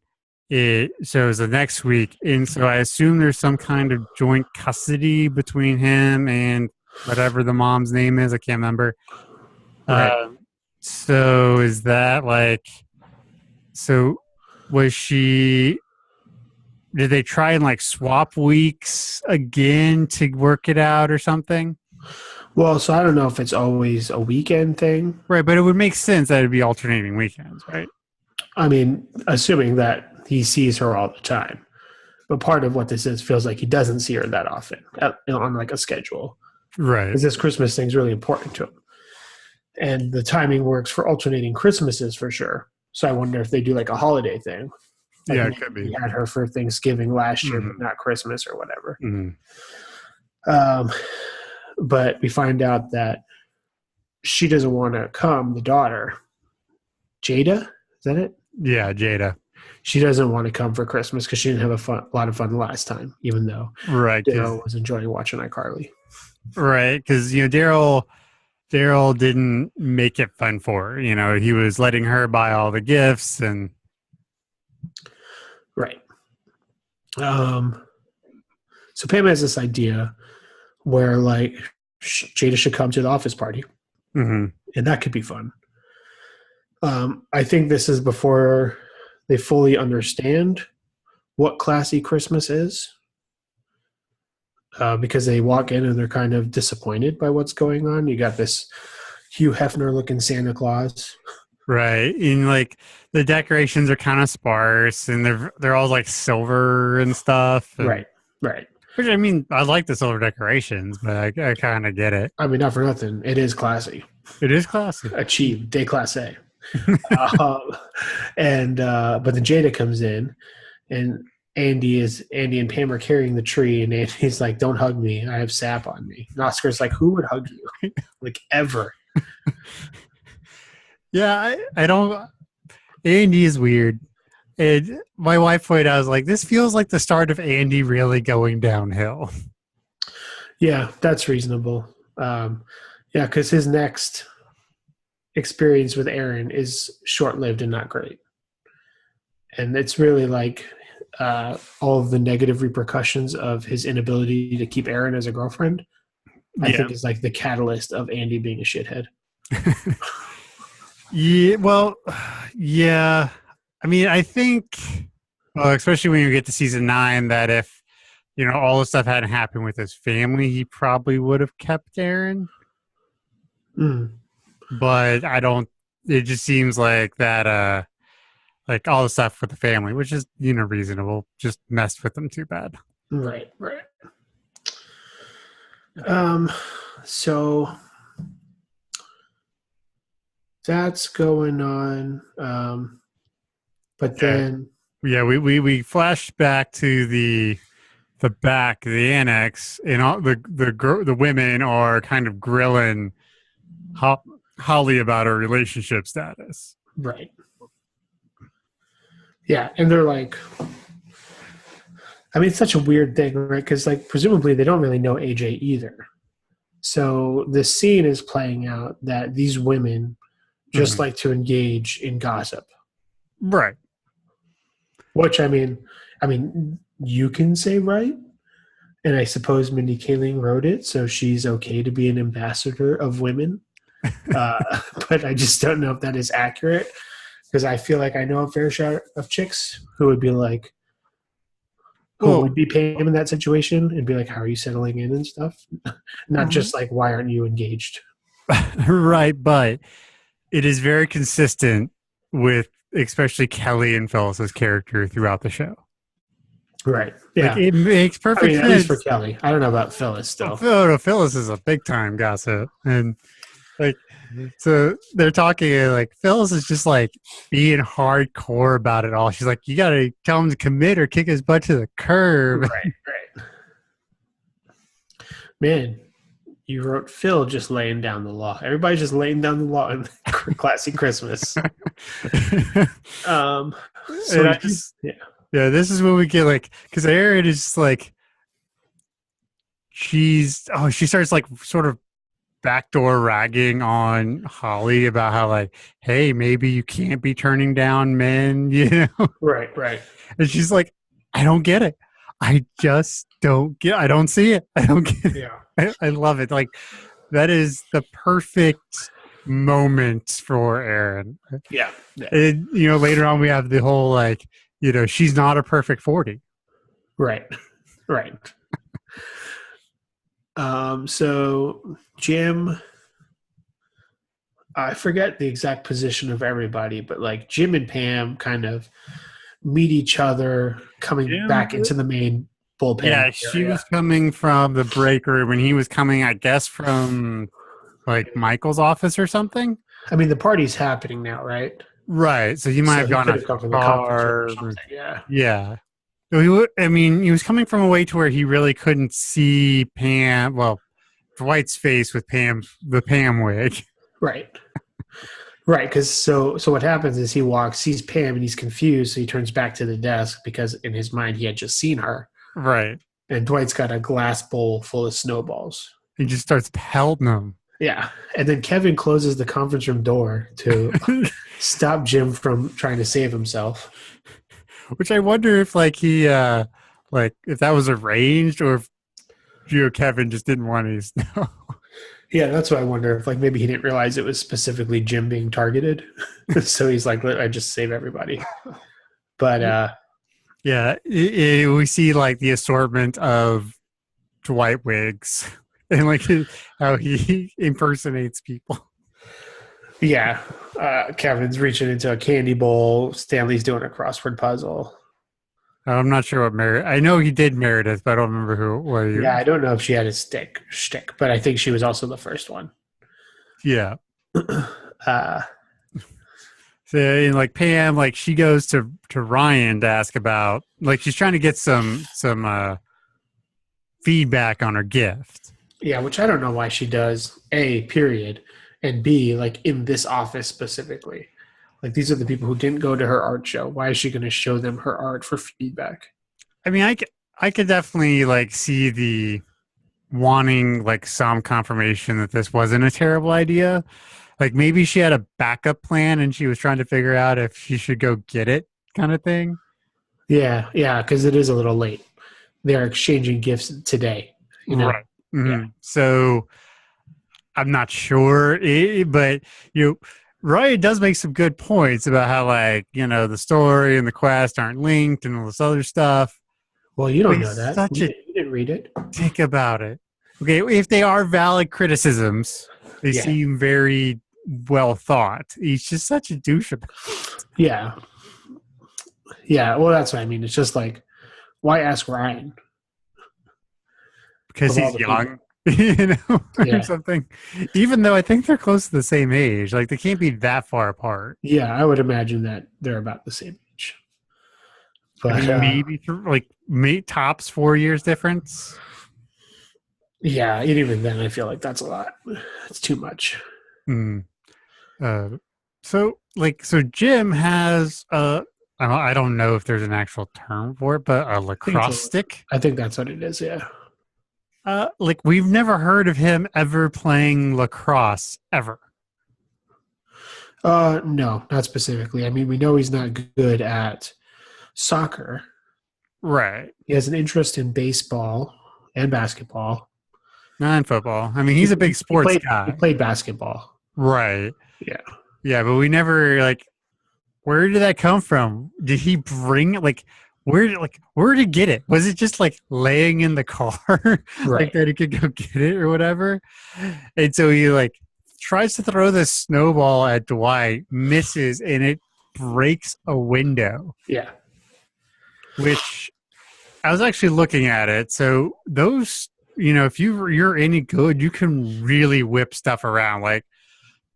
it was the next week, and so I assume there's some kind of joint custody between him and whatever the mom's name is. I can't remember. Right. So is that like, so was she? Did they try and like swap weeks again to work it out or something? Well, so I don't know if it's always a weekend thing. Right, but it would make sense that it'd be alternating weekends, right? I mean, assuming that he sees her all the time. But part of what this is feels like he doesn't see her that often on like a schedule. Right. Because this Christmas thing's really important to him. And the timing works for alternating Christmases for sure. So I wonder if they do like a holiday thing. Like yeah, it could be. He had her for Thanksgiving last year, but not Christmas or whatever. But we find out that she doesn't want to come, the daughter. Jada? Is that it? Yeah, Jada. She doesn't want to come for Christmas because she didn't have a lot of fun last time, even though right, Daryl was enjoying watching iCarly. Right, because Daryl didn't make it fun for her. He was letting her buy all the gifts and. Right. So Pam has this idea where like Jada should come to the office party, and that could be fun. I think this is before they fully understand what classy Christmas is, because they walk in and they're kind of disappointed by what's going on. You got this Hugh Hefner looking Santa Claus. Right. And like the decorations are kind of sparse and they're all like silver and stuff. And, Right. Which, I mean, I like the silver decorations, but I kind of get it. I mean, not for nothing. It is classy. It is classy. Achieved. Déclassé. But then Jada comes in and Andy and Pam are carrying the tree and Andy's like, don't hug me. I have sap on me. And Oscar's like, who would hug you? Like ever. Yeah, I don't. Andy is weird. And my wife pointed out, I was like, this feels like the start of Andy really going downhill. Yeah, that's reasonable. Because his next experience with Aaron is short-lived and not great. And it's really like all of the negative repercussions of his inability to keep Aaron as a girlfriend, I think is like the catalyst of Andy being a shithead. Yeah, well, yeah. I mean, I think, especially when you get to season 9, that if, all the stuff hadn't happened with his family, he probably would have kept Aaron. But it just seems like that, like all the stuff with the family, which is, reasonable, just messed with them too bad. Right. So that's going on. But then. Yeah, we flash back to the annex, and all the women are kind of grilling Holly about her relationship status. Right. Yeah, and they're like, I mean, it's such a weird thing, right? Because like presumably they don't really know AJ either. So the scene is playing out that these women just like to engage in gossip. Right. Which I mean, you can say right, and I suppose Mindy Kaling wrote it, so she's okay to be an ambassador of women. But I just don't know if that is accurate, because I feel like I know a fair share of chicks who would be like, would be Pam in that situation and be like, how are you settling in and stuff? Not just like, why aren't you engaged? Right, but it is very consistent with especially Kelly and Phyllis's character throughout the show. Right. Yeah. Like, it makes perfect sense. At least for Kelly. I don't know about Phyllis, though. No, Phyllis is a big time gossip. And like So they're talking and like Phyllis is just like being hardcore about it all. She's like, you gotta tell him to commit or kick his butt to the curb. Right. Man, you wrote Phil just laying down the law. Everybody's just laying down the law in Classy Christmas. So yeah, this is when we get like, because Erin is just like, she starts like sort of backdoor ragging on Holly about how like, hey, maybe you can't be turning down men, you know? Right. And she's like, I don't get it. I just don't get. I don't see it. I don't get it. Yeah. I love it. Like that is the perfect moment for Erin. Yeah. And, later on we have the whole like, she's not a perfect 40. Right. So Jim, I forget the exact position of everybody, but like Jim and Pam kind of meet each other coming back into the main bullpen. Yeah, she was coming from the break room and he was coming, I guess, from like Michael's office or something. I mean, the party's happening now, right? Right. So he might have gone come from the conference room or something. Yeah. So he was coming from a way to where he really couldn't see Pam. Well, Dwight's face with the Pam wig. Right. Because so what happens is he sees Pam, and he's confused. So he turns back to the desk because in his mind he had just seen her. Right. And Dwight's got a glass bowl full of snowballs. He just starts pelting them. Yeah. And then Kevin closes the conference room door to stop Jim from trying to save himself. Which I wonder if like he if that was arranged or if Kevin just didn't want to know. Yeah, that's what I wonder if like maybe he didn't realize it was specifically Jim being targeted. So he's like, I just save everybody. But yeah, we see like the assortment of Dwight wigs and like how he impersonates people. Yeah, Kevin's reaching into a candy bowl. Stanley's doing a crossword puzzle. I'm not sure what I know he did Meredith, but I don't remember Yeah, I don't know if she had a shtick, but I think she was also the first one. Yeah. So and like Pam, like she goes to Ryan to ask about, like she's trying to get some feedback on her gift. Yeah, which I don't know why she does. A, period, and B, like in this office specifically. Like these are the people who didn't go to her art show. Why is she going to show them her art for feedback? I mean, I could definitely like see the wanting like some confirmation that this wasn't a terrible idea. Like maybe she had a backup plan and she was trying to figure out if she should go get it kind of thing. Yeah, because it is a little late. They're exchanging gifts today. Right. Mm-hmm. Yeah. So I'm not sure, but Ryan does make some good points about how like, the story and the quest aren't linked and all this other stuff. Well, you don't know that. You didn't read it. Think about it. Okay, if they are valid criticisms, they seem very well thought. He's just such a douche about it. Yeah. Yeah, well, that's what I mean. It's just like, why ask Ryan? Because he's young, or something. Even though I think they're close to the same age. Like, they can't be that far apart. Yeah, I would imagine that they're about the same age. But I mean, maybe tops 4 years difference. Yeah, even then, I feel like that's a lot. It's too much. So Jim has I don't know if there's an actual term for it, but a lacrosse stick. I think that's what it is. Yeah. We've never heard of him ever playing lacrosse ever. No, not specifically. I mean, we know he's not good at soccer. Right. He has an interest in baseball and basketball. And football. I mean, he's a big sports guy. He played basketball. Right. Yeah. Yeah, but we never, where did that come from? Did he bring it? Where did he get it? Was it just, laying in the car? Right. That he could go get it or whatever? And so he, tries to throw the snowball at Dwight, misses, and it breaks a window. Yeah. Which, I was actually looking at it. So those... if you're any good, you can really whip stuff around.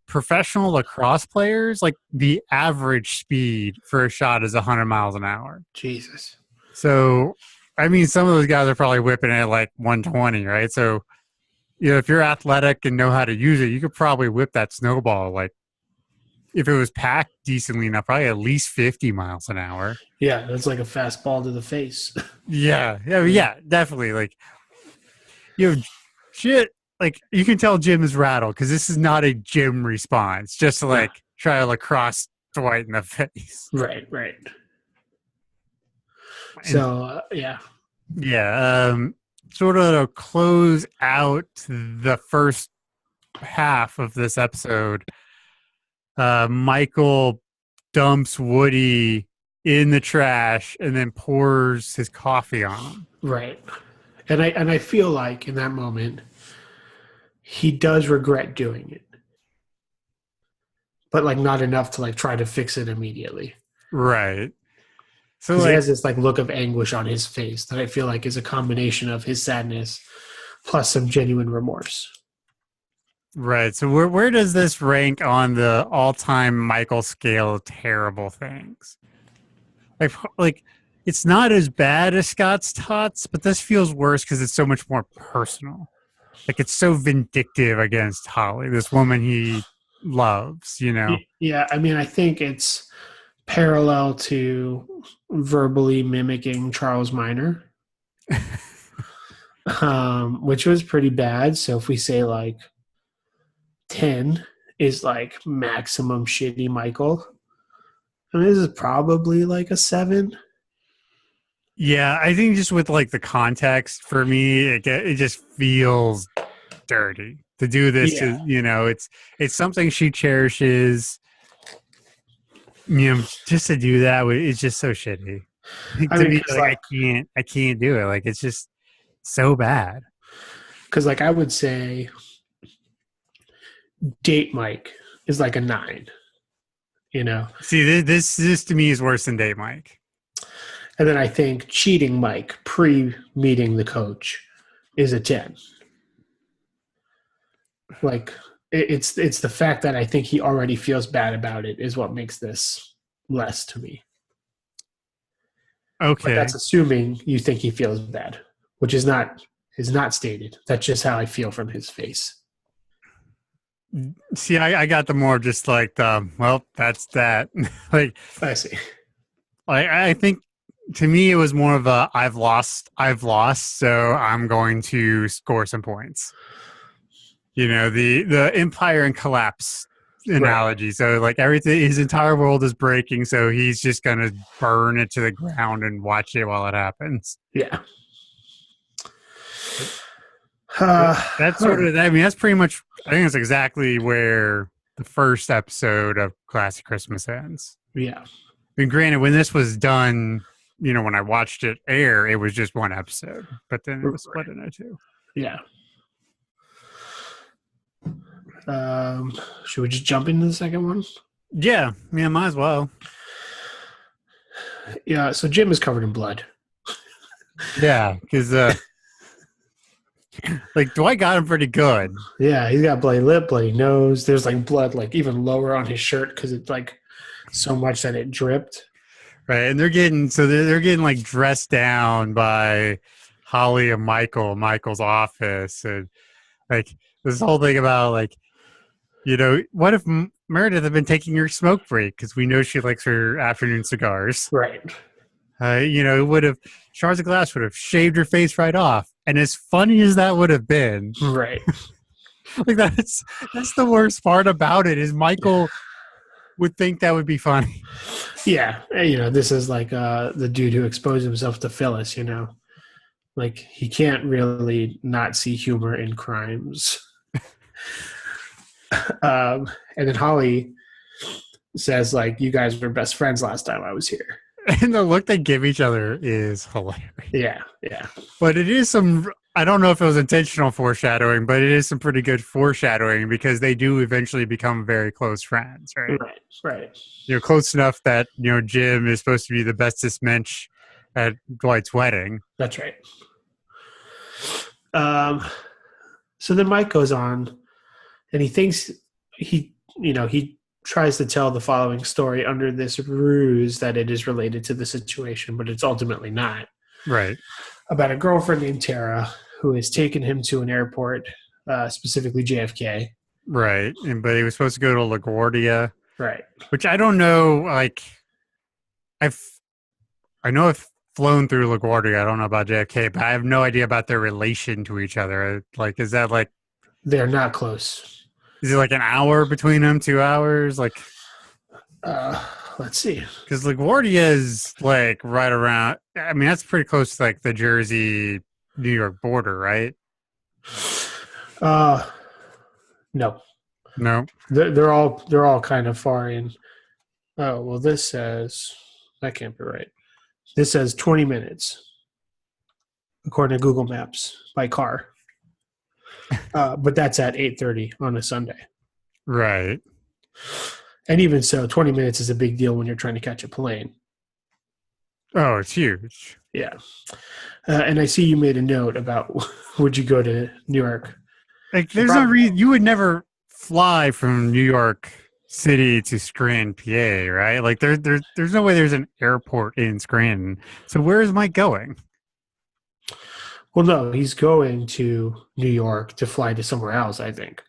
professional lacrosse players, like the average speed for a shot is 100 miles an hour. Jesus. So, I mean, some of those guys are probably whipping it at like 120, right? So, if you're athletic and know how to use it, you could probably whip that snowball like if it was packed decently enough, probably at least 50 miles an hour. Yeah, that's like a fastball to the face. Yeah, definitely. Like, shit. Like, you can tell Jim is rattled because this is not a Jim response, just to like try to lacrosse Dwight in the face. Right. So, yeah. Yeah. Sort of to close out the first half of this episode, Michael dumps Woody in the trash and then pours his coffee on him. Right. And I feel like in that moment he does regret doing it. But like not enough to like try to fix it immediately. Right. So he has this like look of anguish on his face that I feel like is a combination of his sadness plus some genuine remorse. Right. So where does this rank on the all-time Michael scale of terrible things? Like it's not as bad as Scott's Tots, but this feels worse because it's so much more personal. Like it's so vindictive against Holly, this woman he loves, Yeah, I mean, I think it's parallel to verbally mimicking Charles Minor, which was pretty bad. So if we say like 10 is like maximum shitty Michael, I mean, this is probably like a 7. Yeah, I think just with like the context for me, it just feels dirty to do this. Yeah. It's something she cherishes. Just to do that, it's just so shitty. To me, like, I can't do it. Like, it's just so bad. Because, like, I would say, date Mike is like a 9. See, this to me is worse than date Mike. And then I think cheating Mike pre-meeting the coach is a 10. Like, it's the fact that I think he already feels bad about it is what makes this less to me. Okay. But that's assuming you think he feels bad, which is not stated. That's just how I feel from his face. See, I got the more just like well, that's that. Like I see. I think to me it was more of a I've lost, so I'm going to score some points. The Empire and collapse analogy. Right. So like everything, his entire world is breaking, so he's just gonna burn it to the ground and watch it while it happens. Yeah. That's sort of. I mean, that's pretty much. I think that's exactly where the first episode of Classic Christmas ends. Yeah. I mean, granted, when this was done, when I watched it air, it was just one episode, but then it was split into 2. Yeah. Should we just jump into the second one? Yeah, might as well. Yeah, so Jim is covered in blood. Yeah, because like Dwight got him pretty good. Yeah, he's got bloody lip, bloody nose. There's like blood like even lower on his shirt because it's like so much that it dripped. Right, and they're getting like dressed down by Holly and Michael's office, and like this whole thing about like, what if Meredith had been taking her smoke break because we know she likes her afternoon cigars, right? It would have shards of glass would have shaved her face right off, and as funny as that would have been, right? Like that's the worst part about it is Michael would think that would be funny. Yeah, this is like the dude who exposed himself to Phyllis. Like he can't really not see humor in crimes. And then Holly says, like, you guys were best friends last time I was here. And the look they give each other is hilarious. Yeah. But it is I don't know if it was intentional foreshadowing, but it is some pretty good foreshadowing because they do eventually become very close friends, right? Right. Close enough that, Jim is supposed to be the bestest mensch at Dwight's wedding. That's right. So then Mike goes on and he thinks he he tries to tell the following story under this ruse that it is related to the situation, but it's ultimately not. Right. About a girlfriend named Tara who has taken him to an airport, specifically JFK. Right. But he was supposed to go to LaGuardia, Right. which I don't know. Like, I know I've flown through LaGuardia. I don't know about JFK, but I have no idea about their relation to each other. Like, is that like, They're not close. is it like an hour between them? 2 hours? Like, Let's see. because LaGuardia is like right around. I mean, that's pretty close to like the Jersey, New York border, right? No. No. They're all kind of far in. Oh, well, this says that can't be right. This says 20 minutes, according to Google Maps, by car. But that's at 8:30 on a Sunday. Right. And even so, 20 minutes is a big deal when you're trying to catch a plane. Oh, it's huge. Yeah. And I see you made a note about would you go to New York? Like, there's no reason you would never fly from New York City to Scranton, PA, right? Like, there's no way there's an airport in Scranton. So where is Mike going? Well, no, he's going to New York to fly to somewhere else, I think.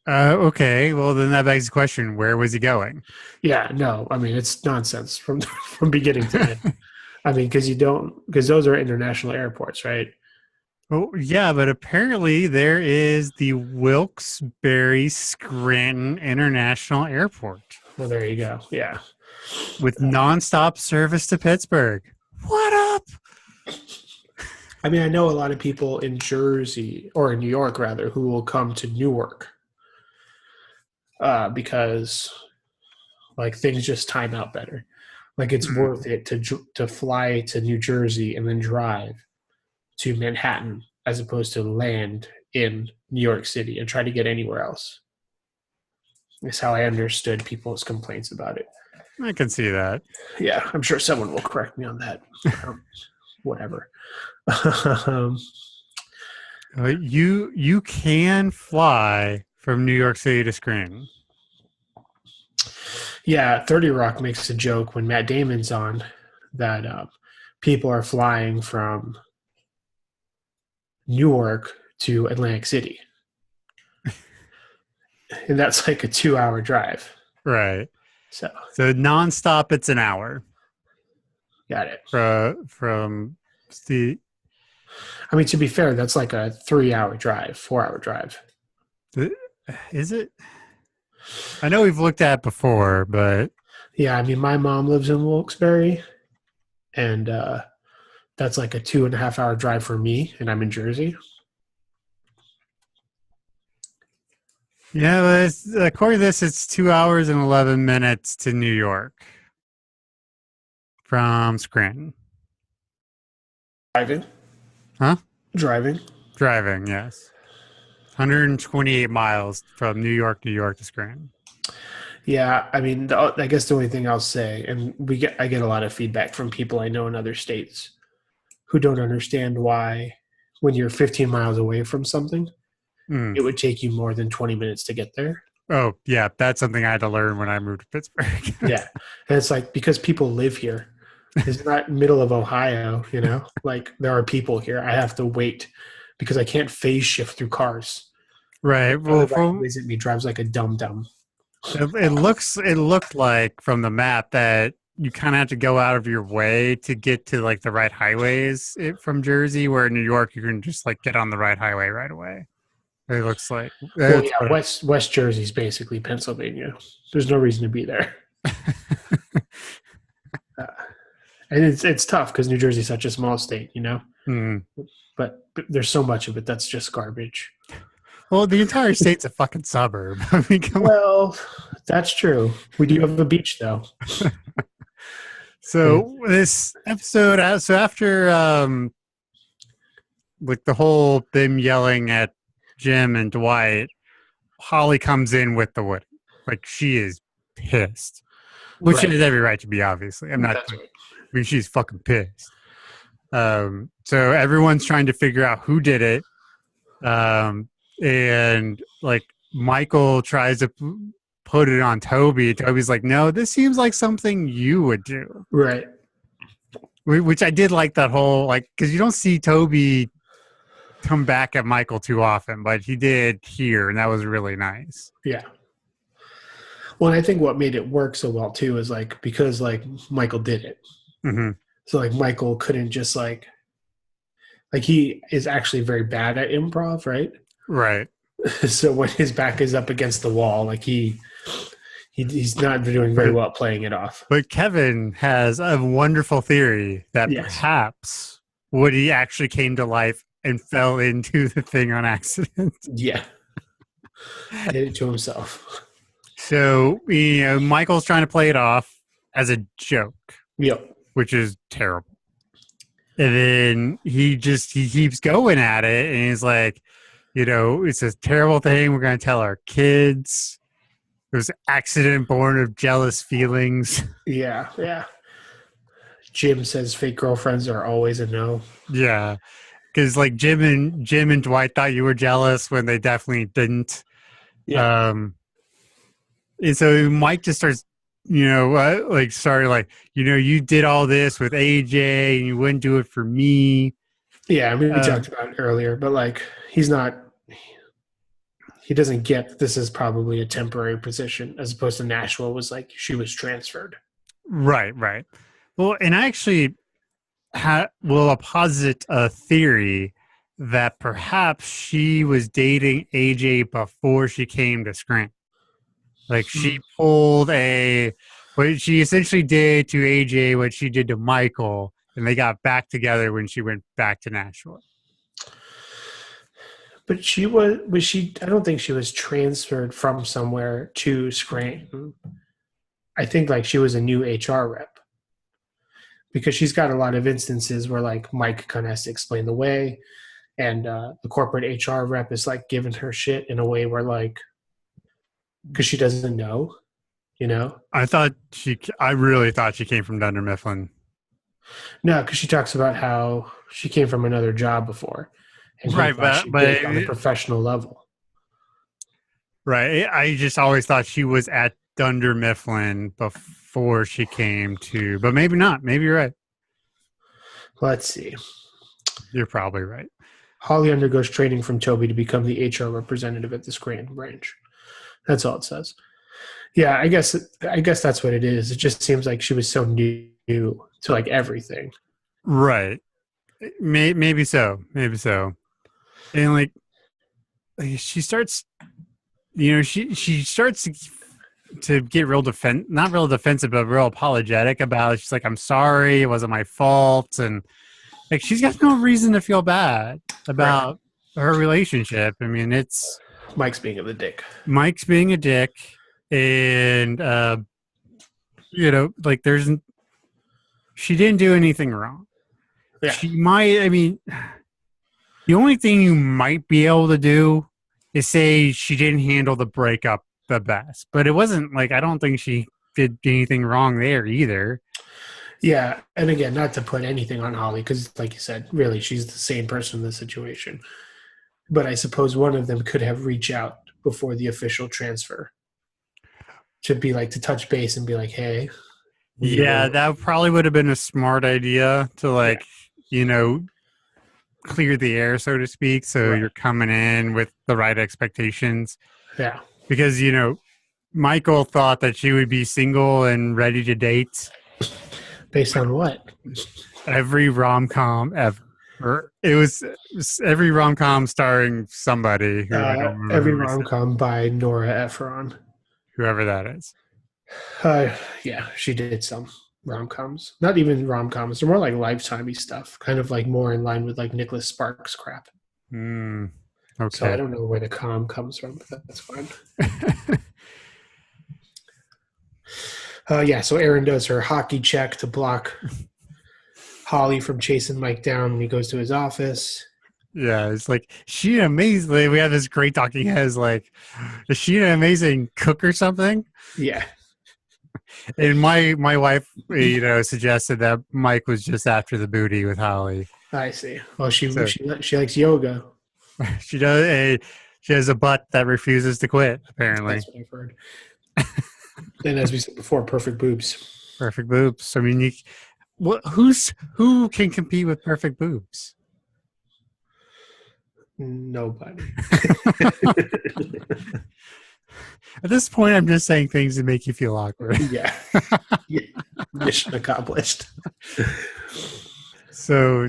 Okay. Well, then that begs the question: where was he going? Yeah, no, I mean it's nonsense from beginning to end. I mean, because those are international airports, right? Oh, yeah, but apparently there is the Wilkes-Barre Scranton International Airport Well, there you go. Yeah, with nonstop service to Pittsburgh. What up? I mean, I know a lot of people in Jersey or in New York rather who will come to Newark because like things just time out better. Like it's worth it to fly to New Jersey and then drive to Manhattan as opposed to land in New York City and try to get anywhere else. That's how I understood people's complaints about it. I can see that. Yeah, I'm sure someone will correct me on that. Whatever. You can fly from New York City to Scranton. Yeah, 30 Rock makes a joke when Matt Damon's on that people are flying from Newark to Atlantic City. And that's like a 2-hour drive. Right. So nonstop, it's an hour. Got it. From the. I mean, to be fair, that's like a 3-hour drive, 4-hour drive. Is it? I know we've looked at it before, but yeah, I mean, my mom lives in Wilkes-Barre, and that's like a 2.5-hour drive for me, and I'm in Jersey. Yeah, but according to this, it's 2 hours and 11 minutes to New York from Scranton. Driving? Huh? Driving? Driving, yes. 128 miles from New York to Scranton. Yeah, I mean, I guess the only thing I'll say, and I get a lot of feedback from people I know in other states who don't understand why, when you're 15 miles away from something, it would take you more than 20 minutes to get there. Oh, yeah, that's something I had to learn when I moved to Pittsburgh. Yeah, and it's like because people live here. It's not middle of Ohio, you know. Like there are people here. I have to wait because I can't phase shift through cars. Right. Well, visit me drives like a dum-dum. It looked like from the map that you kind of have to go out of your way to get to like the right highways from Jersey, where in New York you can just like get on the right highway right away. It looks like. Well, yeah, West Jersey is basically Pennsylvania. There's no reason to be there. And it's tough because New Jersey is such a small state, you know. But there's so much of it that's just garbage. Well, the entire state's a fucking suburb. I mean, well, that's true. We do have a beach, though. So this episode, so after like the whole them yelling at Jim and Dwight, Holly comes in with the wood. Like she is pissed, which she has every right to be. Obviously, I'm not. I mean, she's fucking pissed. So everyone's trying to figure out who did it. And like Michael tries to put it on Toby. Toby's like, no, this seems like something you would do. Right. Which I did like that whole, like, because you don't see Toby come back at Michael too often, but he did here, and that was really nice. Yeah. Well, and I think what made it work so well too is like because like Michael did it. Mm-hmm. So like Michael couldn't just like he is actually very bad at improv, right? Right. So when his back is up against the wall, like he's not doing very well playing it off. But Kevin has a wonderful theory that perhaps Woody actually came to life and fell into the thing on accident. Yeah. Did it to himself. So, Michael's trying to play it off as a joke. Yep. Which is terrible. And then he keeps going at it, and he's like, it's a terrible thing. We're going to tell our kids. It was an accident born of jealous feelings. Yeah, yeah. Jim says fake girlfriends are always a no. Yeah, because like Jim and Dwight thought you were jealous when they definitely didn't. Yeah. And so Mike just starts, you did all this with AJ and you wouldn't do it for me. Yeah, I mean, we talked about it earlier, but like he doesn't get that this is probably a temporary position as opposed to Nashville was like she was transferred. Right. Well, and I actually will posit a theory that perhaps she was dating AJ before she came to Scranton. Like she pulled what she essentially did to AJ, what she did to Michael, and they got back together when she went back to Nashville. But I don't think she was transferred from somewhere to Scranton. I think like she was a new HR rep because she's got a lot of instances where like Mike kind of has to explain the way, and the corporate HR rep is like giving her shit in a way where like, because she doesn't know, I really thought she came from Dunder Mifflin. No, because she talks about how she came from another job before. And right, but on a professional level. Right. I just always thought she was at Dunder Mifflin before she came to, but maybe not. Maybe you're right. Let's see. You're probably right. Holly undergoes training from Toby to become the HR representative at the Scranton branch. That's all it says. Yeah, I guess that's what it is. It just seems like she was so new to like everything. Right. Maybe so. And like she starts, she starts to get not real defensive, but real apologetic about it. She's like, I'm sorry, it wasn't my fault. And like, she's got no reason to feel bad about her relationship. I mean, it's Mike's being a dick. And, like she didn't do anything wrong. Yeah. The only thing you might be able to do is say she didn't handle the breakup the best. But it wasn't like, I don't think she did anything wrong there either. Yeah. And again, not to put anything on Holly, because like you said, really, she's the same person in the situation. But I suppose one of them could have reached out before the official transfer to be like, to touch base and be like, hey. Yeah, that probably would have been a smart idea to clear the air, so to speak. So you're coming in with the right expectations. Yeah. Because, Michael thought that she would be single and ready to date. Based on what? Every rom-com ever. It was every rom-com starring somebody. Every rom-com by Nora Ephron. Whoever that is. Yeah, she did some rom-coms. Not even rom-coms. They're more like Lifetime-y stuff. Kind of like more in line with like Nicholas Sparks crap. Okay. So I don't know where the com comes from, but that's fine. So Aaron does her hockey check to block Holly from chasing Mike down when he goes to his office. Yeah, it's like, she amazing. We have this great talking heads like, is she an amazing cook or something? Yeah. And my wife, suggested that Mike was just after the booty with Holly. I see. Well, she likes yoga. She does. She has a butt that refuses to quit, apparently. That's what I've heard. And as we said before, perfect boobs. Perfect boobs. I mean, who can compete with perfect boobs? Nobody. At this point, I'm just saying things that make you feel awkward. Yeah. Mission accomplished. So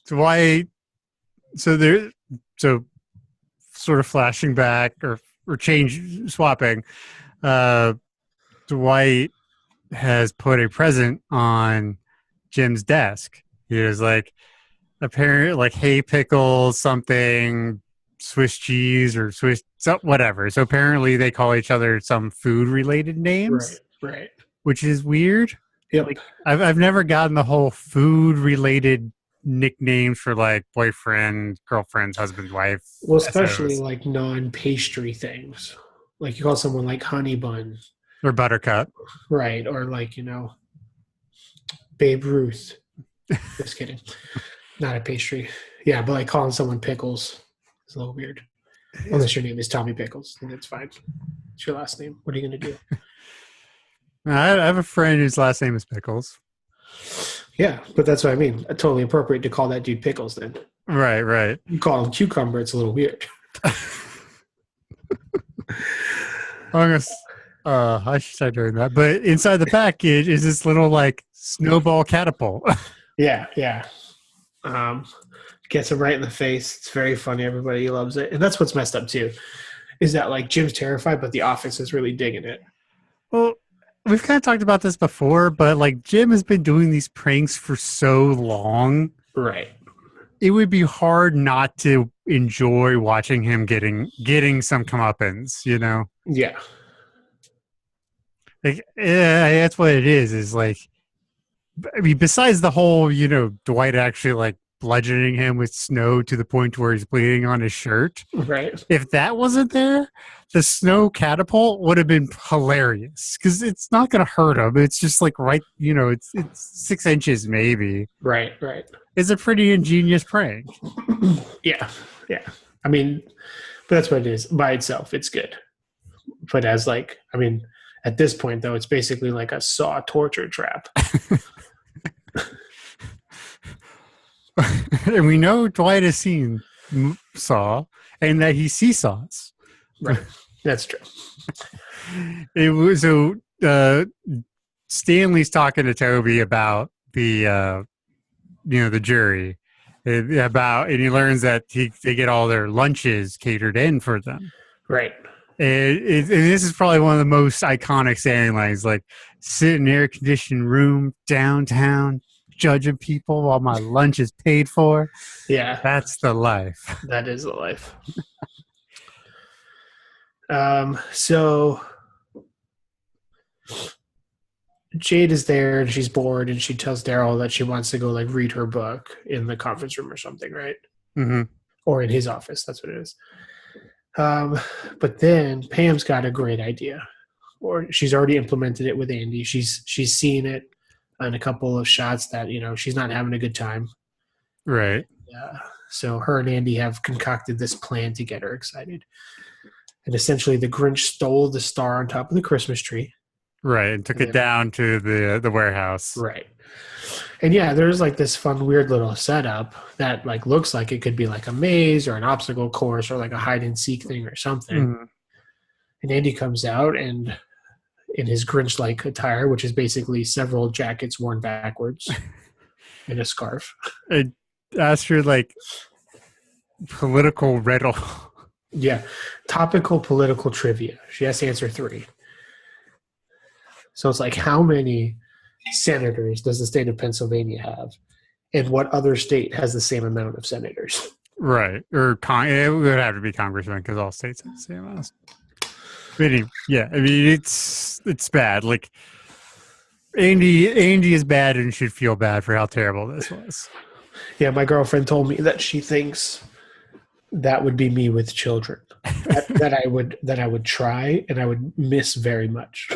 Dwight, so sort of flashing back or swapping. Dwight has put a present on Jim's desk. He was like, apparently, like, hey, pickles, something, Swiss cheese or whatever. So apparently they call each other some food related names, Right. which is weird. Yep. Like, I've never gotten the whole food related nicknames for like boyfriend, girlfriend, husband, wife. Well, especially SOs. like non-pastry things. Like you call someone like honey bun. Or buttercup. Right. Or like, Babe Ruth. Just kidding. Not a pastry. Yeah, but like calling someone pickles is a little weird. Unless your name is Tommy Pickles, then it's fine. It's your last name. What are you going to do? I have a friend whose last name is Pickles. Yeah, but that's what I mean. Totally appropriate to call that dude Pickles then. Right. You call him Cucumber, it's a little weird. I should start doing that. But inside the package is this little like snowball catapult. Yeah. Gets him right in the face. It's very funny. Everybody loves it. And that's what's messed up too, is that like Jim's terrified, but the office is really digging it. Well, we've kind of talked about this before, but like Jim has been doing these pranks for so long. Right. It would be hard not to enjoy watching him getting some comeuppance, Yeah. Like, that's what it is like, I mean, besides the whole, Dwight actually like bludgeoning him with snow to the point where he's bleeding on his shirt. Right. If that wasn't there, the snow catapult would have been hilarious because it's not going to hurt him. It's just like it's 6 inches maybe. Right. It's a pretty ingenious prank. Yeah. I mean, but that's what it is. By itself, it's good. But at this point, though, it's basically like a Saw torture trap. And we know Dwight has seen Saw and that he seesaws. Right. That's true. It was Stanley's talking to Toby about the the jury and he learns that they get all their lunches catered in for them. Right. And this is probably one of the most iconic Stanley lines, like, sit in an air-conditioned room downtown judging people while my lunch is paid for. Yeah. That's the life. That is the life. So Jade is there and she's bored and she tells Daryl that she wants to go like read her book in the conference room or something, right? Mm-hmm. Or in his office. That's what it is. But then Pam's got a great idea, or she's already implemented it with Andy. She's seen it in a couple of shots that, she's not having a good time. Right. So her and Andy have concocted this plan to get her excited. And essentially the Grinch stole the star on top of the Christmas tree. Right. And took it down to the warehouse. Right. And yeah, there's like this fun, weird little setup that like looks like it could be like a maze or an obstacle course or like a hide and seek thing or something. Mm-hmm. And Andy comes out and in his Grinch-like attire, which is basically several jackets worn backwards and a scarf. I asked her like political riddle. Yeah. Topical political trivia. She has to answer 3. So it's like, how many senators does the state of Pennsylvania have? And what other state has the same amount of senators? Right. Or it would have to be congressmen because all states have the same amount. But yeah, I mean, it's bad. Like, Andy is bad and should feel bad for how terrible this was. Yeah, my girlfriend told me that she thinks that would be me with children. that I would try and I would miss very much.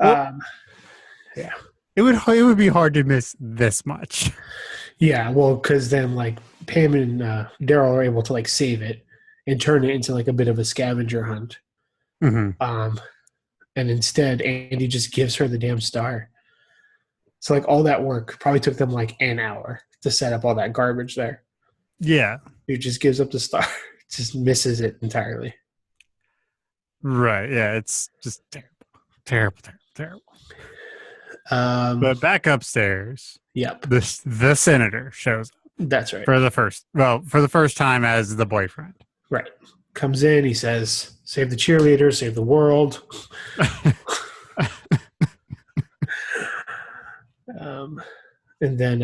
Well, yeah. It would be hard to miss this much. Yeah, well, because then like Pam and Daryl are able to like save it and turn it into like a bit of a scavenger hunt. Hmm. And instead, Andy just gives her the damn star. So like all that work probably took them like an hour to set up all that garbage there. Yeah. He just gives up the star, just misses it entirely. Right. Yeah. It's just terrible. Um, But back upstairs, yep, the senator shows up that's right. for the first time as the boyfriend. Right. Comes in, he says, "Save the cheerleader, save the world." And then,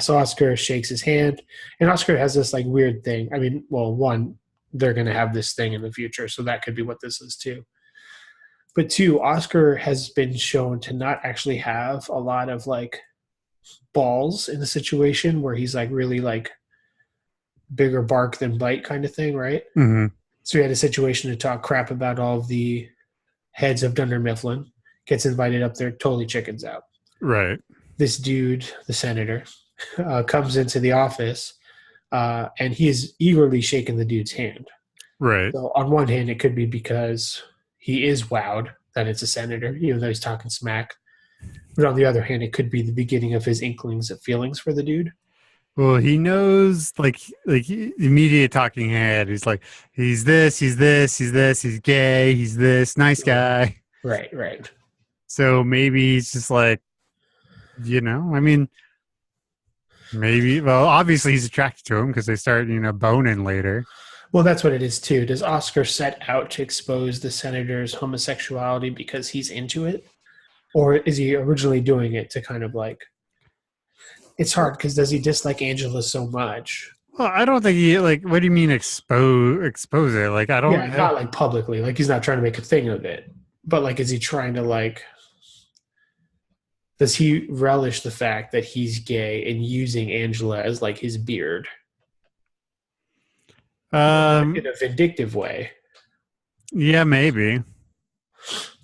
so Oscar shakes his hand, and Oscar has this like weird thing. I mean, well, one, they're going to have this thing in the future, so that could be what this is too. But two, Oscar has been shown to not actually have a lot of like balls in the situation where he's like really like bigger bark than bite kind of thing, right? Mm-hmm. So he had a situation to talk crap about all of the heads of Dunder Mifflin, gets invited up there, totally chickens out. Right. This dude, the senator, comes into the office, and he is eagerly shaking the dude's hand. Right. So on one hand, it could be because he is wowed that it's a senator, even though he's talking smack. But on the other hand, it could be the beginning of his inklings of feelings for the dude. Well, he knows, like immediate talking head. He's like, he's this, he's gay, he's this, nice guy. Right. So maybe he's just like, I mean, maybe. Well, obviously he's attracted to him because they start, boning later. Well, that's what it is too. Does Oscar set out to expose the senator's homosexuality because he's into it, or is he originally doing it to kind of like? It's hard because does he dislike Angela so much? Well, I don't think he like. What do you mean expose it? Like I don't. Yeah, not like publicly. Like he's not trying to make a thing of it. But like, is he trying to like? Does he relish the fact that he's gay and using Angela as like his beard? In a vindictive way. Yeah, maybe.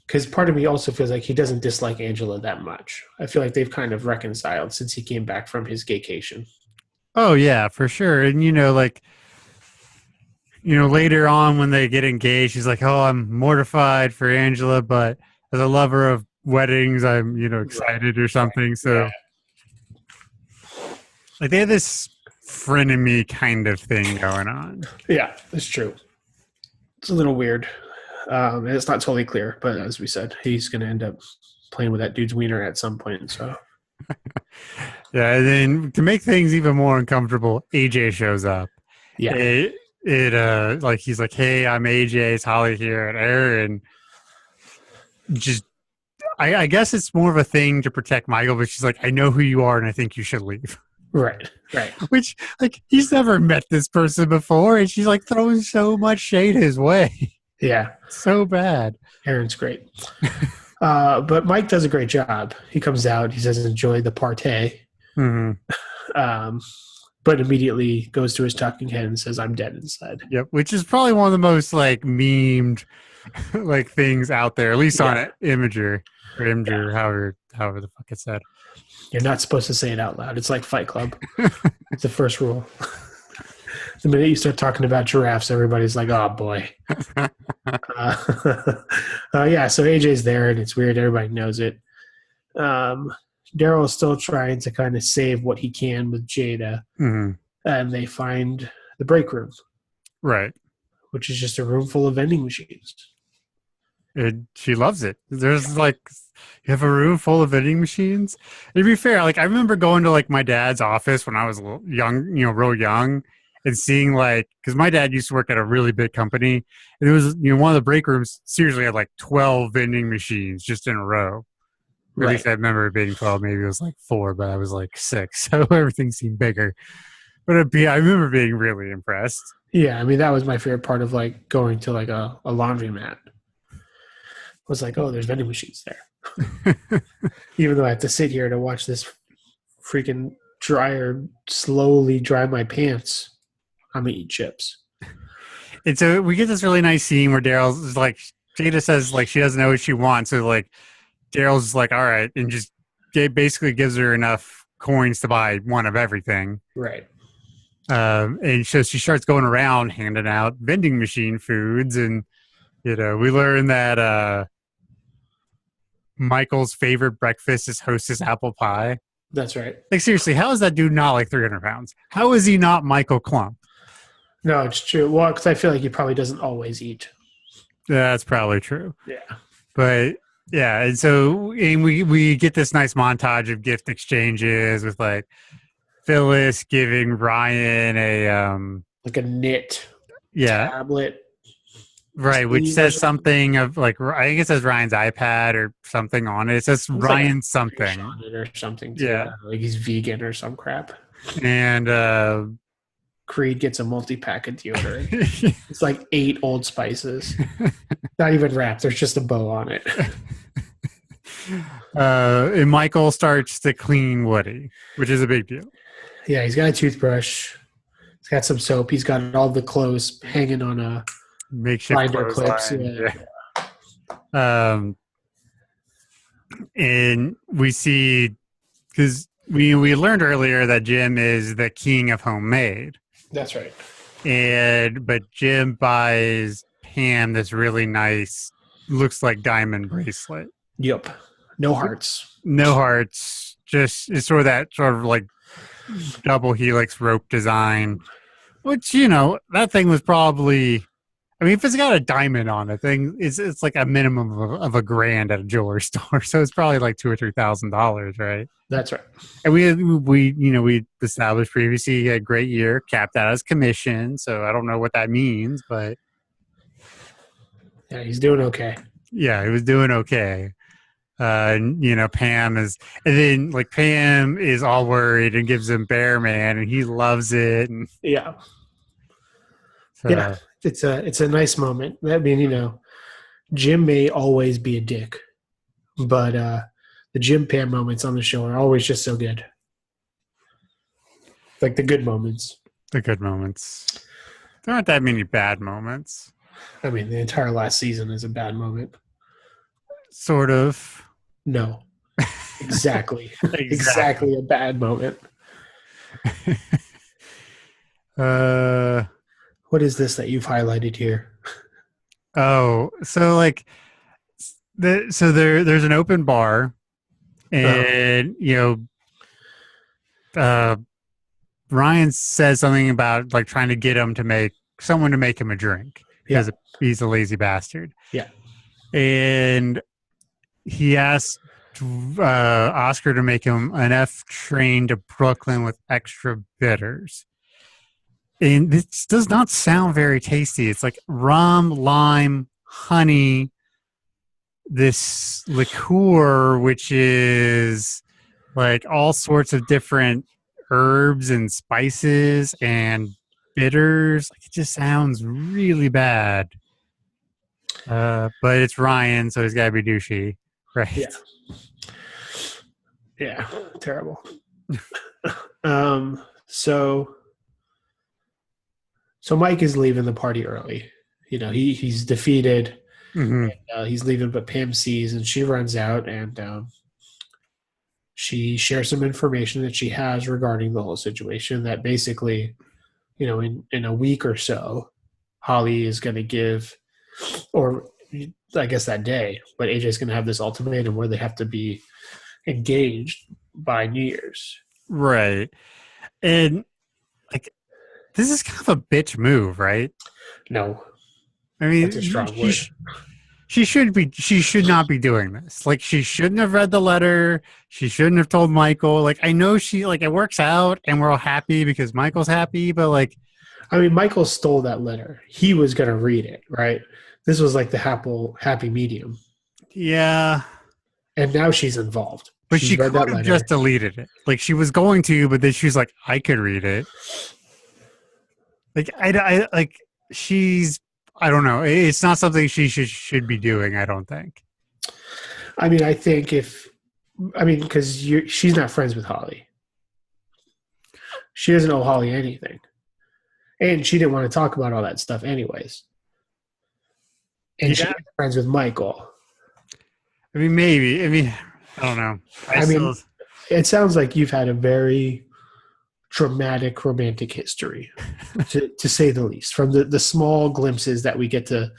Because part of me also feels like he doesn't dislike Angela that much. I feel like they've kind of reconciled since he came back from his gaycation. Oh yeah, for sure. And later on when they get engaged, he's like, "Oh, I'm mortified for Angela, but as a lover of weddings, I'm excited or something." Right. So, like, they have this frenemy kind of thing going on. Yeah, that's true. It's a little weird. And it's not totally clear, but as we said, he's going to end up playing with that dude's wiener at some point. So, yeah, and then to make things even more uncomfortable, AJ shows up. Yeah, like he's like, "Hey, I'm AJ. It's Holly here," and Aaron just. I guess it's more of a thing to protect Michael, but she's like, "I know who you are, and I think you should leave." Right. Which, like, he's never met this person before, and she's like throwing so much shade his way. Yeah. So bad. Aaron's great. But Mike does a great job. He comes out, he says, "Enjoy the party." Mm-hmm. But immediately goes to his talking head and says, "I'm dead inside." Yep. Which is probably one of the most, like, memed, like, things out there, at least on Imager, however the fuck it's said. You're not supposed to say it out loud. It's like Fight Club. It's the first rule. The minute you start talking about giraffes, everybody's like, "Oh boy." So AJ's there, and it's weird. Everybody knows it. Daryl is still trying to kind of save what he can with Jada, and they find the break room, right? Which is just a room full of vending machines. She loves it. There's like, you have a room full of vending machines. To be fair, like I remember going to like my dad's office when I was young, real young, and seeing like, because my dad used to work at a really big company, and it was one of the break rooms seriously had like 12 vending machines just in a row. Or at least I remember it being 12. Maybe it was like 4, but I was like 6, so everything seemed bigger. But I remember being really impressed. Yeah, I mean that was my favorite part of like going to like a laundromat. Was like, oh, there's vending machines there. Even though I have to sit here to watch this freaking dryer slowly dry my pants, I'm gonna eat chips. And so we get this really nice scene where Daryl's like, Jada says like she doesn't know what she wants, so like Daryl's like, all right, and just basically gives her enough coins to buy one of everything. Right. And so she starts going around handing out vending machine foods, and we learn that Michael's favorite breakfast is Hostess apple pie. That's right. Like, seriously, how is that dude not like 300 pounds? How is he not Michael Klump? No, it's true. Well, because I feel like he probably doesn't always eat. That's probably true. Yeah. But yeah, and we get this nice montage of gift exchanges with like Phyllis giving Ryan a like a knit tablet. Right, which says something of like, I think it says Ryan's iPad or something on it. It says Ryan like something on it or something. Too. Yeah, like he's vegan or some crap. And Creed gets a multi-pack of deodorant. It's like 8 Old Spices. Not even wrapped. There's just a bow on it. And Michael starts to clean Woody, which is a big deal. Yeah, he's got a toothbrush. He's got some soap. He's got all the clothes hanging on a makeshift clips. Yeah. And we see, because we learned earlier that Jim is the king of homemade. That's right. But Jim buys Pam this really nice, looks like diamond bracelet. Yep. No hearts. No hearts. Just it's sort of like double helix rope design, which that thing was probably. I mean, if it's got a diamond on it, it's like a minimum of $1,000 at a jewelry store, so it's probably like $2,000 or $3,000, right? That's right. And we established previously he had a great year, capped out his commission. So I don't know what that means, but yeah, he's doing okay. Yeah, he was doing okay. Pam is, and then like Pam is all worried and gives him Bear Man, and he loves it. And yeah, so, yeah. It's a nice moment. I mean, Jim may always be a dick, but the Jim Pam moments on the show are always just so good. Like the good moments. The good moments. There aren't that many bad moments. I mean, the entire last season is a bad moment. Sort of. No. Exactly. Exactly a bad moment. What is this that you've highlighted here? Oh, so like, there's an open bar, and Ryan says something about like trying to get him to make him a drink because he's a lazy bastard. Yeah, and he asked Oscar to make him an F train to Brooklyn with extra bitters. And this does not sound very tasty. It's like rum, lime, honey, this liqueur, which is like all sorts of different herbs and spices and bitters. Like, it just sounds really bad. But it's Ryan, so he's got to be douchey, right? Yeah, terrible. So Mike is leaving the party early. He's defeated. Mm-hmm. And, he's leaving, but Pam sees, and she runs out, and she shares some information that she has regarding the whole situation. That basically, in a week or so, Holly is going to give, or I guess that day, but AJ's going to have this ultimatum where they have to be engaged by New Year's. Right. And like, this is kind of a bitch move, right? No. I mean, that's a strong word. She should not be doing this. Like, she shouldn't have read the letter. She shouldn't have told Michael. Like, I know it works out and we're all happy because Michael's happy, but like, I mean, Michael stole that letter. He was going to read it, right? This was like the happy medium. Yeah. And now she's involved. But she could have just deleted it. Like, she was going to, but then she's like, I could read it. Like, I don't know. It's not something she should be doing, I don't think. I mean, I think because she's not friends with Holly. She doesn't owe Holly anything. And she didn't want to talk about all that stuff anyways. And she's friends with Michael. I mean, maybe. I mean, I don't know. It sounds like you've had a very dramatic romantic history, to say the least, from the small glimpses that we get to